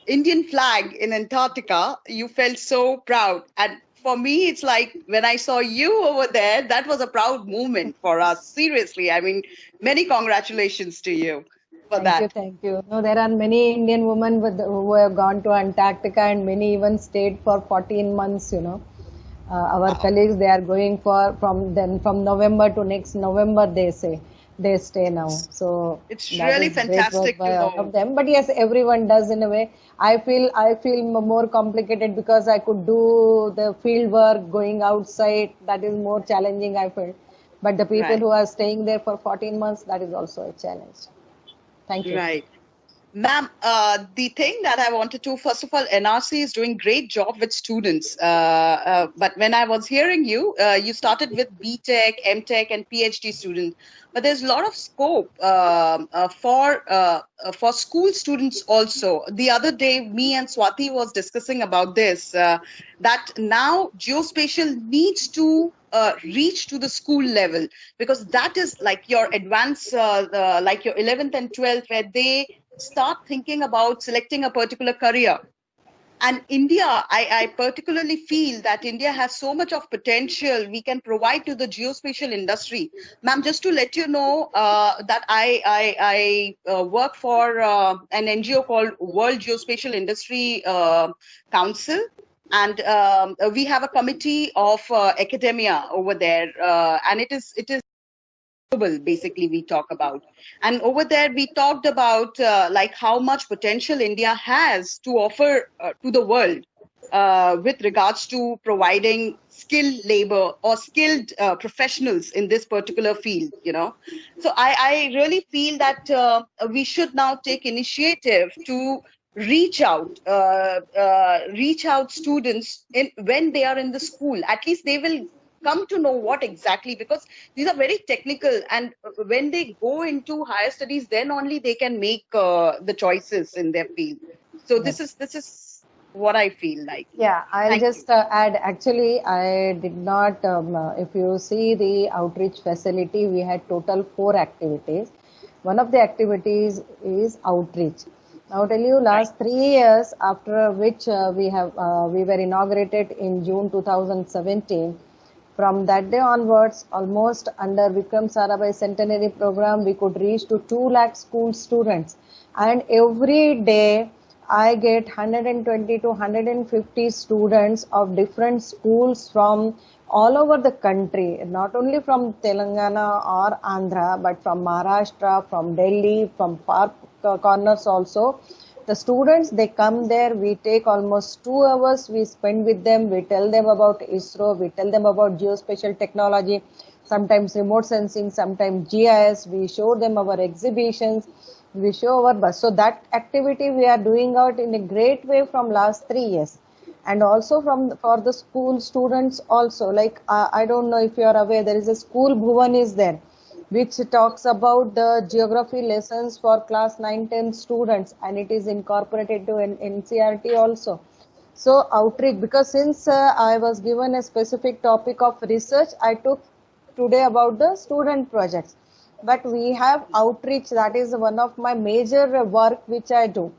Indian flag in Antarctica, you felt so proud. And for me, it's like when I saw you over there, that was a proud moment for us. Seriously, I mean, many congratulations to you. Thank you. No, there are many Indian women who have gone to Antarctica, and many even stayed for 14 months, our colleagues, they are going from November to next November, they say. They stay now. So it's really fantastic by all of them. But yes, everyone does in a way. I feel more complicated because I could do the field work, going outside. That is more challenging, I feel. But the people who are staying there for 14 months, that is also a challenge. Thank you. Right. Ma'am, the thing that I wanted to, first of all, NRC is doing great job with students. But when I was hearing you, you started with BTech, MTech, and PhD students. But there's a lot of scope for school students also. The other day, me and Swati was discussing about this, that now geospatial needs to reach to the school level, because that is like your advanced, like your 11th and 12th, where they start thinking about selecting a particular career. And India, I particularly feel that India has so much of potential we can provide to the geospatial industry. Ma'am, just to let you know that I work for an NGO called World Geospatial Industry Council. And we have a committee of academia over there, and it is global, basically we talk about. And over there we talked about like how much potential India has to offer to the world with regards to providing skilled labor or skilled professionals in this particular field, so I really feel that we should now take initiative to reach out students when they are in the school. At least they will come to know what exactly, because these are very technical, and when they go into higher studies, then only they can make the choices in their field. So this is what I feel like. Yeah, I'll Thank just add, actually, I did not, if you see the outreach facility, we had total 4 activities. One of the activities is outreach. I'll tell you, last 3 years, after which we were inaugurated in June 2017. From that day onwards, almost under Vikram Sarabhai Centenary Program, we could reach to 2 lakh school students. And every day, I get 120 to 150 students of different schools from all over the country, not only from Telangana or Andhra, but from Maharashtra, from Delhi, from far corners also. The students, they come there, we take almost 2 hours, we spend with them, we tell them about ISRO, we tell them about geospatial technology, sometimes remote sensing, sometimes GIS, we show them our exhibitions, we show our bus. So that activity we are doing out in a great way from last 3 years. And also for the school students also, like I don't know if you are aware, there is a school Bhuvan is there, which talks about the geography lessons for class 9-10 students, and it is incorporated to an NCERT also. So outreach, because since I was given a specific topic of research, I took today about the student projects. But we have outreach, that is one of my major work which I do.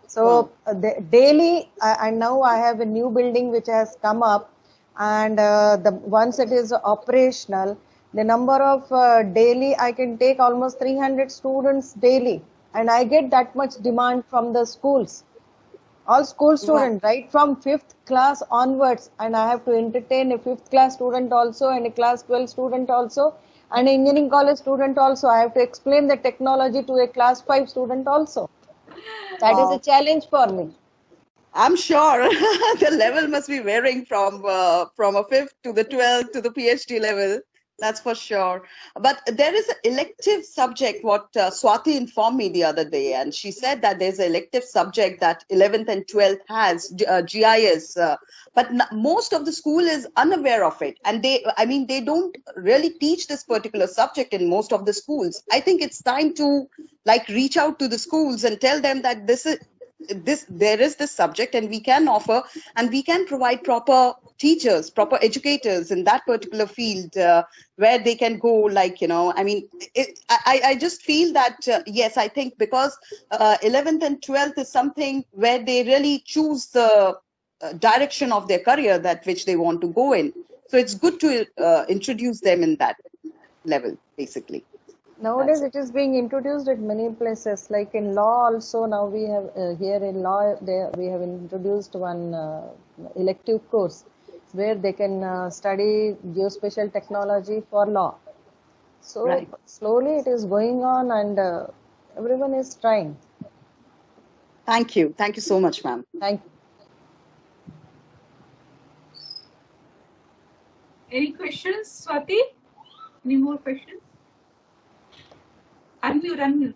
So daily, and now I have a new building which has come up, and once it is operational, the number of daily, I can take almost 300 students daily, and I get that much demand from the schools. All school students, right from 5th class onwards, and I have to entertain a 5th class student also, and a class 12 student also, and an engineering college student also. I have to explain the technology to a class 5 student also. That is a challenge for me. I'm sure the level must be varying from a 5th to the 12th to the PhD level. That's for sure. But there is an elective subject, what Swati informed me the other day, and she said that there's an elective subject that 11th and 12th has, GIS, but most of the school is unaware of it. And they don't really teach this particular subject in most of the schools. I think it's time to reach out to the schools and tell them that there is this subject, and we can offer, and we can provide proper teachers, proper educators in that particular field, where they can go, I just feel that yes, I think because 11th and 12th is something where they really choose the direction of their career that which they want to go in. So it's good to introduce them in that level, basically. Nowadays, it is being introduced at many places, like in law also. Now we have here in law, we have introduced one elective course where they can study geospatial technology for law. So slowly it is going on, and everyone is trying. Thank you. Thank you so much, ma'am. Thank you. Any questions, Swati? Any more questions? Unmute.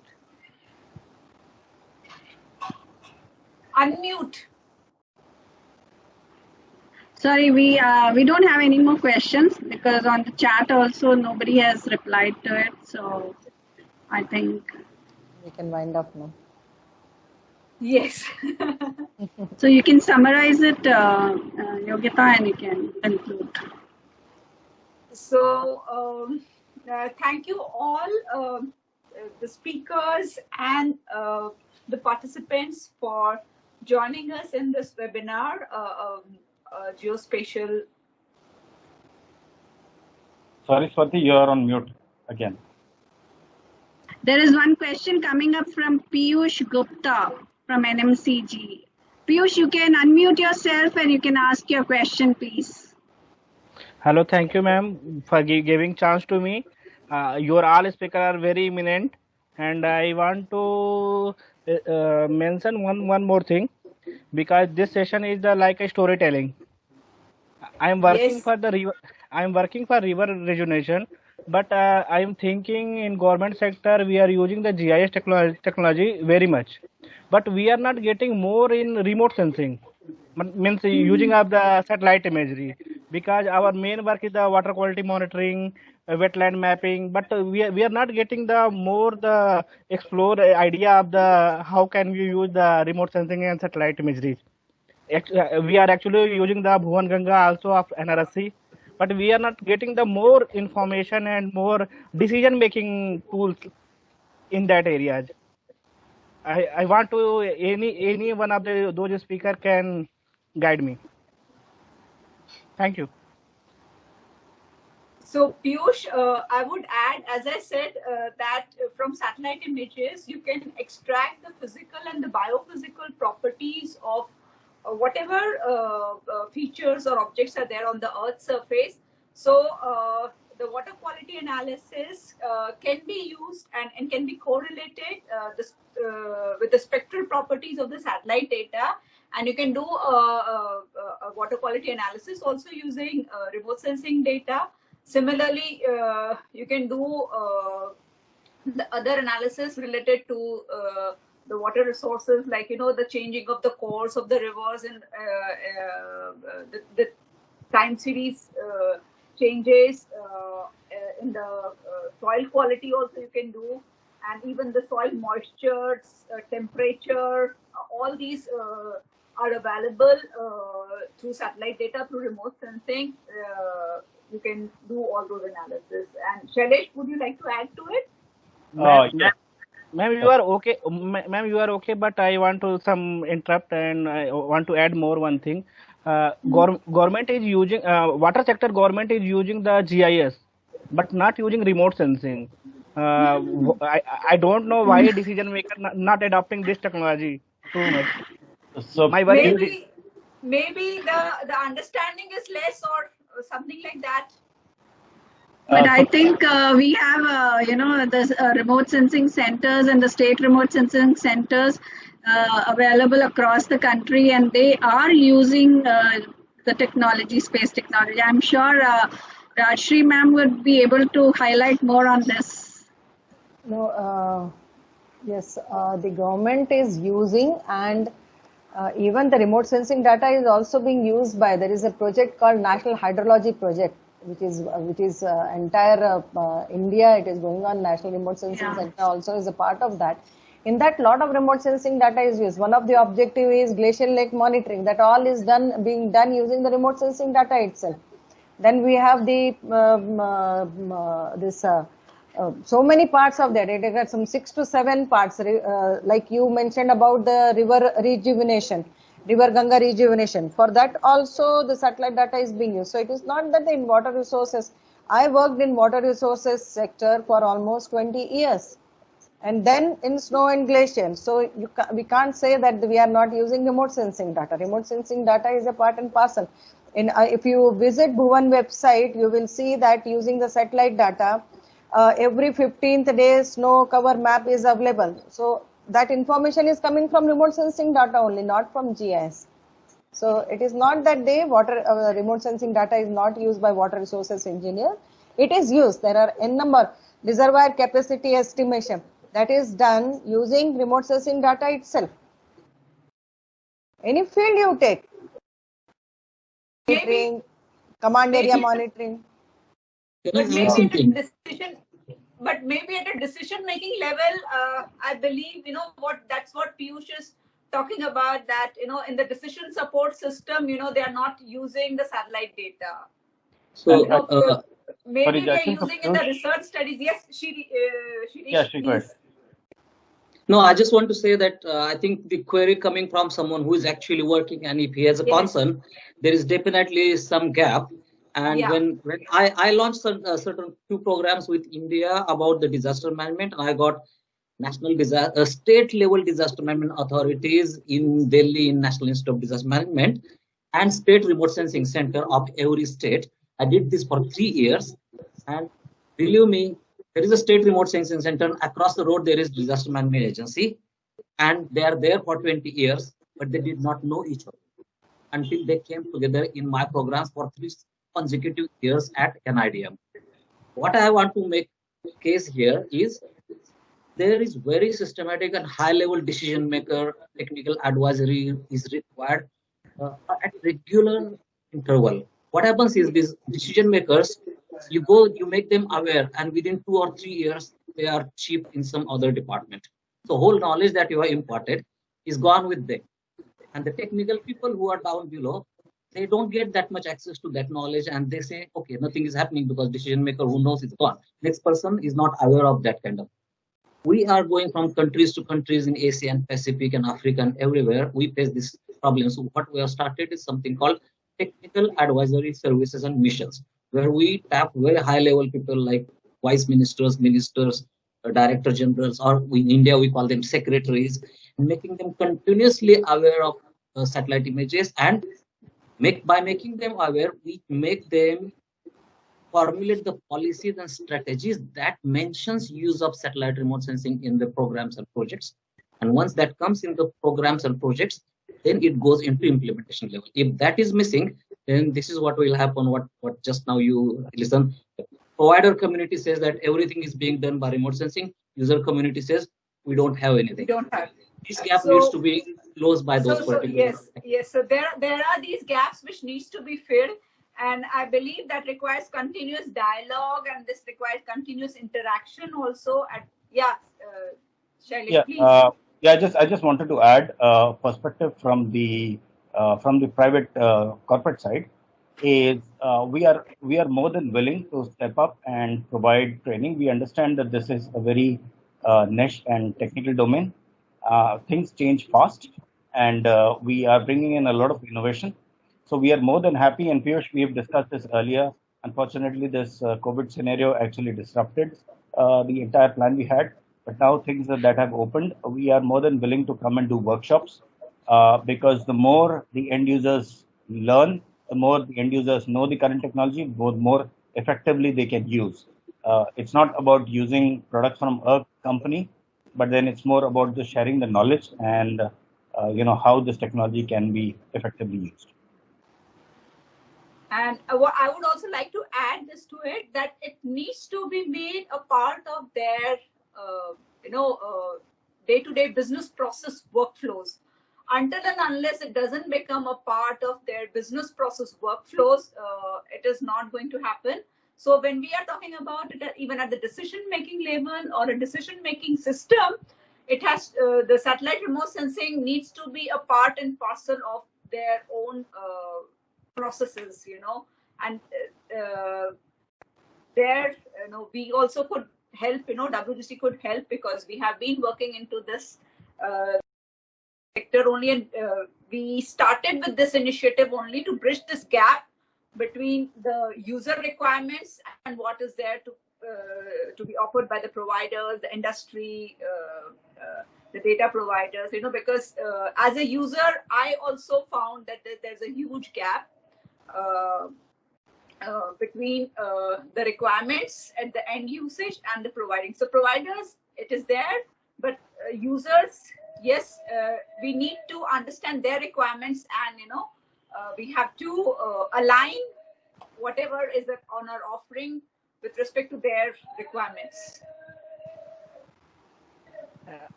Sorry, we don't have any more questions because on the chat also nobody has replied to it. So I think we can wind up now. Yes. So you can summarize it, Yogita, and you can conclude. So thank you all, the speakers and the participants, for joining us in this webinar, Geospatial. Sorry, Swati, you are on mute again. There is one question coming up from Piyush Gupta from NMCG. Piyush, you can unmute yourself and you can ask your question, please. Hello, thank you, ma'am, for giving chance to me. Your all speakers are very eminent, and I want to mention one more thing, because this session is like a storytelling. I am working Yes. for the river. I am working for river rejuvenation, but I am thinking in government sector we are using the GIS technology very much, but we are not getting more in remote sensing. Means using of the satellite imagery, because our main work is the water quality monitoring, wetland mapping, but we are not getting the more the explore idea of the how can we use the remote sensing and satellite imagery. We are actually using the Bhuvan Ganga also of NRSC, but we are not getting the more information and more decision making tools in that areas. I want to any one of the those speaker can guide me. Thank you. So Piyush, I would add, as I said, that from satellite images, you can extract the physical and the biophysical properties of whatever features or objects are there on the Earth's surface. So the water quality analysis can be used and can be correlated with the spectral properties of the satellite data. And you can do a water quality analysis also using remote sensing data. Similarly, you can do the other analysis related to the water resources, like the changing of the course of the rivers and the time series changes in the soil quality. Also, you can do, and even the soil moisture, temperature. All these are available through satellite data, through remote sensing. You can do all those analysis. And Shailesh, would you like to add to it? Ma'am, you are okay. Ma'am, you are okay, but I want to some interrupt and I want to add more one thing. Government is using water sector. Government is using the GIS, but not using remote sensing. I don't know why decision maker not adopting this technology too much. So My worry maybe the understanding is less or something like that. But I think we have, the remote sensing centers and the state remote sensing centers available across the country, and they are using the technology, space technology. I'm sure Rajshri ma'am would be able to highlight more on this. No, yes, the government is using, and even the remote sensing data is also being used by, there is a project called National Hydrology Project, which is entire India. It is going on. National Remote Sensing Center also is a part of that. In that, lot of remote sensing data is used. One of the objective is glacial lake monitoring. That all is being done using the remote sensing data itself. Then we have the so many parts of that. It got some 6 to 7 parts. Like you mentioned about the river rejuvenation. River Ganga rejuvenation. For that also the satellite data is being used. So it is not that in water resources. I worked in water resources sector for almost 20 years. And then in snow and glacier. So we can't say that we are not using remote sensing data. Remote sensing data is a part and parcel. If you visit Bhuvan website, you will see that using the satellite data, every 15th day snow cover map is available. So that information is coming from remote sensing data only, not from GIS. So it is not that remote sensing data is not used by water resources engineer. It is used. There are n number reservoir capacity estimation that is done using remote sensing data itself. Any field you take, monitoring, command area monitoring. But maybe at a decision-making level, I believe, that's what Piyush is talking about, that, in the decision support system, they are not using the satellite data. So maybe they're using in the research studies. Yes, Shri, go ahead. No, I just want to say that I think the query coming from someone who is actually working, and if he has a Yes. concern, there is definitely some gap. And Yeah. when I launched certain two programs with India about the disaster management, I got state level disaster management authorities in Delhi in National Institute of Disaster Management and state remote sensing center of every state. I did this for 3 years, and believe me, there is a state remote sensing center across the road. There is disaster management agency, and they are there for 20 years, but they did not know each other until they came together in my programs for 3 consecutive years at NIDM. What I want to make case here is there is very systematic and high level decision maker technical advisory is required at regular interval. What happens is these decision makers, you make them aware, and within 2 or 3 years they are cheap in some other department. So whole knowledge that you have imparted is gone with them, and the technical people who are down below, they don't get that much access to that knowledge, and they say, okay, nothing is happening because decision maker who knows is gone. Next person is not aware of that kind of. We are going from countries to countries in Asia and Pacific and Africa and everywhere. We face this problem. So what we have started is something called technical advisory services and missions, where we tap very high level people like vice ministers, director generals, or in India we call them secretaries, making them continuously aware of satellite images, and by making them aware, we make them formulate the policies and strategies that mentions use of satellite remote sensing in the programs and projects. And once that comes in the programs and projects, then it goes into implementation level. If that is missing, then this is what will happen. What just now you listen. Provider community says that everything is being done by remote sensing. User community says we don't have anything. We don't have. This gap needs to be closed by those particular. Yes. So there are these gaps which needs to be filled, and I believe that requires continuous dialogue, and this requires continuous interaction also. Shailesh, please. I just wanted to add perspective from the private corporate side. Is we are more than willing to step up and provide training. We understand that this is a very niche and technical domain. Things change fast, and we are bringing in a lot of innovation. So we are more than happy. And Piyush, we have discussed this earlier. Unfortunately, this COVID scenario actually disrupted the entire plan we had. But now things that have opened, we are more than willing to come and do workshops because the more the end users learn, the more the end users know the current technology, the more effectively they can use. It's not about using products from a company, but then it's more about just sharing the knowledge and how this technology can be effectively used. And what I would also like to add this to it, that it needs to be made a part of their day-to-day business process workflows. Until and unless it doesn't become a part of their business process workflows, it is not going to happen. So when we are talking about it, even at the decision-making level or a decision-making system, it has the satellite remote sensing needs to be a part and parcel of their own processes, and there, we also could help. WGC could help because we have been working into this sector only, and we started with this initiative only to bridge this gap between the user requirements and what is there to be offered by the providers, the industry, the data providers. Because as a user, I also found that there's a huge gap between the requirements at the end usage and the providing. So providers, it is there, but users, yes, we need to understand their requirements, and we have to align whatever is on our offering with respect to their requirements.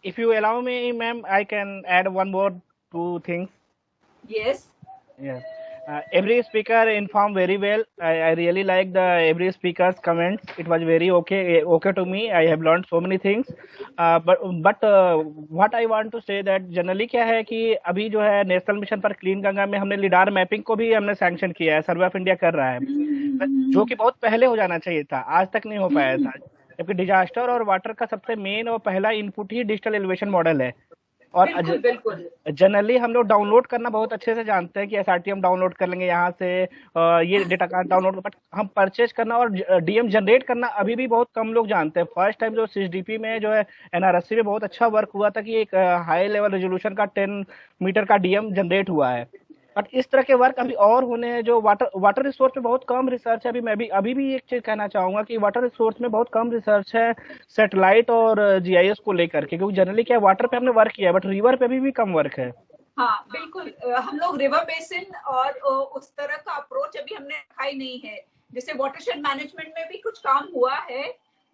If you allow me, ma'am, I can add one more two things. Yes. Yeah. Every speaker informed very well. I really like the every speaker's comments. It was very okay to me. I have learned so many things. But what I want to say that generally क्या है कि अभी जो है national mission पर clean Ganga में हमने lidar mapping को भी हमने सैंक्शन किया है, सर्वे ऑफ इंडिया कर रहा है, जो कि बहुत पहले हो जाना चाहिए था, आज तक नहीं हो पाया था. जबकि डिजास्टर और वाटर का सबसे मेन और पहला इनपुट ही डिजिटल एलिवेशन मॉडल है। और बिल्कुल बिल्कुल जनरली हम लोग डाउनलोड करना बहुत अच्छे से जानते हैं कि एसआरटी हम डाउनलोड कर लेंगे यहाँ से, ये डेटा कार्ड डाउनलोड, बट हम परचेज करना और डीएम जनरेट करना अभी भी बहुत कम लोग जानते हैं। फर्स्ट टाइम जो सीडीपी में जो है एनआरएससी में बहुत अच्छा वर्क हुआ था कि एक हाई लेवल रेजोल्यूशन का 10 मीटर का डीएम जनरेट हुआ है। बट इस तरह के वर्क अभी और होने हैं। जो वाटर रिसोर्स में बहुत कम रिसर्च है। अभी भी एक चीज कहना चाहूंगा कि वाटर रिसोर्स में बहुत कम रिसर्च है सैटेलाइट और जीआईएस को लेकर के, क्योंकि जनरली क्या वाटर पे हमने वर्क किया है बट रिवर पे भी कम वर्क है। हाँ बिल्कुल, हम लोग रिवर बेसिन और उस तरह का अप्रोच अभी हमने रखा ही नहीं है। जैसे वाटरशेड मैनेजमेंट में भी कुछ काम हुआ है,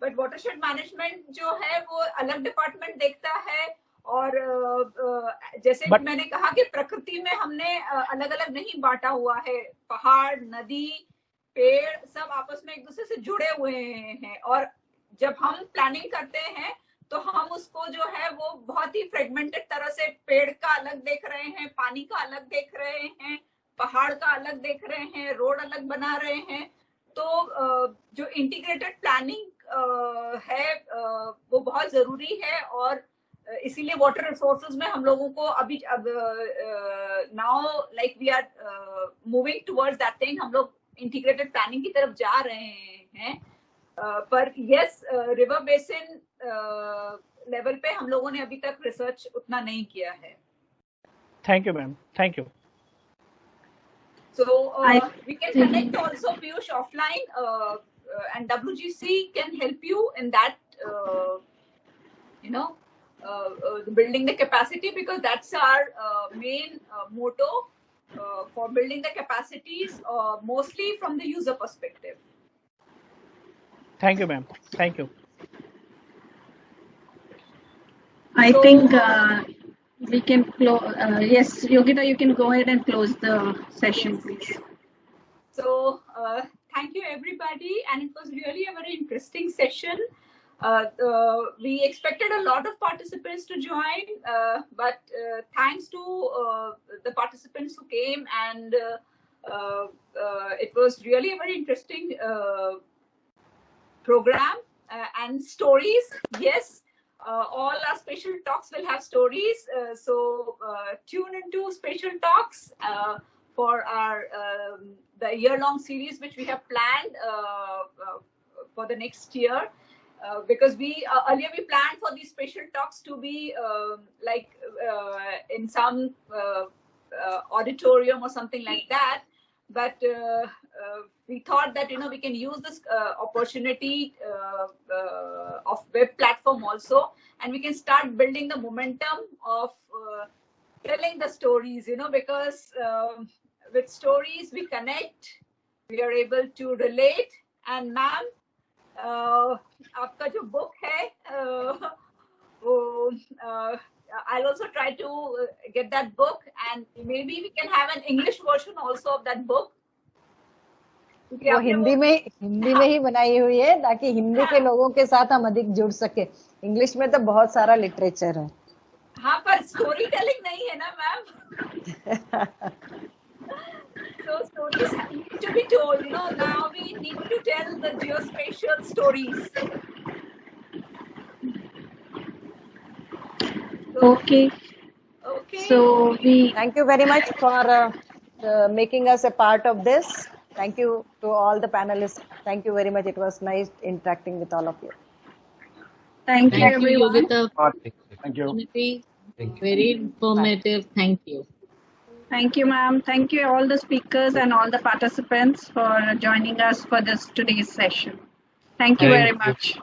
बट वाटरशेड मैनेजमेंट जो है वो अलग डिपार्टमेंट देखता है। और जैसे मैंने कहा कि प्रकृति में हमने अलग अलग नहीं बांटा हुआ है। पहाड़, नदी, पेड़ सब आपस में एक दूसरे से जुड़े हुए हैं। और जब हम प्लानिंग करते हैं तो हम उसको जो है वो बहुत ही फ्रेगमेंटेड तरह से पेड़ का अलग देख रहे हैं, पानी का अलग देख रहे हैं, पहाड़ का अलग देख रहे हैं, रोड अलग बना रहे हैं। तो जो इंटीग्रेटेड प्लानिंग है वो बहुत जरूरी है। और इसीलिए वाटर रिसोर्सेज में हम लोगों को अभी now like we are moving towards that thing. हम लोग इंटीग्रेटेड प्लानिंग की तरफ जा रहे हैं। पर यस, रिवर बेसिन लेवल पे हम लोगों ने अभी तक रिसर्च उतना नहीं किया है। Thank you ma'am, thank you. So we can connect also Piyush offline, and WGC can help you in that, building the capacity, because that's our main motto for building the capacities, mostly from the user perspective. Thank you, ma'am. Thank you. I think we can close. Yes, Yogita, you can go ahead and close the session, please. So thank you everybody, and it was really a very interesting session. We expected a lot of participants to join, but thanks to the participants who came, and it was really a very interesting program and stories. Yes, all our Spatial Talks will have stories. So tune into Spatial Talks for our the year-long series which we have planned for the next year. Because we earlier we planned for these Spatial Talks to be in some auditorium or something like that, but we thought that we can use this opportunity of web platform also, and we can start building the momentum of telling the stories, because with stories we connect, we are able to relate. And ma'am, आपका जो book है I'll also try to get that book, and maybe we can have an English version also of that book. वो हिंदी में ही बनाई हुई है ताकि हिंदी के लोगों के साथ हम अधिक जुड़ सके। इंग्लिश में तो बहुत सारा लिटरेचर है। हाँ, पर स्टोरी टेलिंग नहीं है ना ma'am. So stories need to be told, now we need to tell the geospatial stories. Okay. So we thank you very much for making us a part of this. Thank you to all the panelists. Thank you very much. It was nice interacting with all of you. Thank you, everyone. Thank you. Very informative. Thank you. Thank you, ma'am. Thank you all the speakers and all the participants for joining us for today's session. Thank you very much.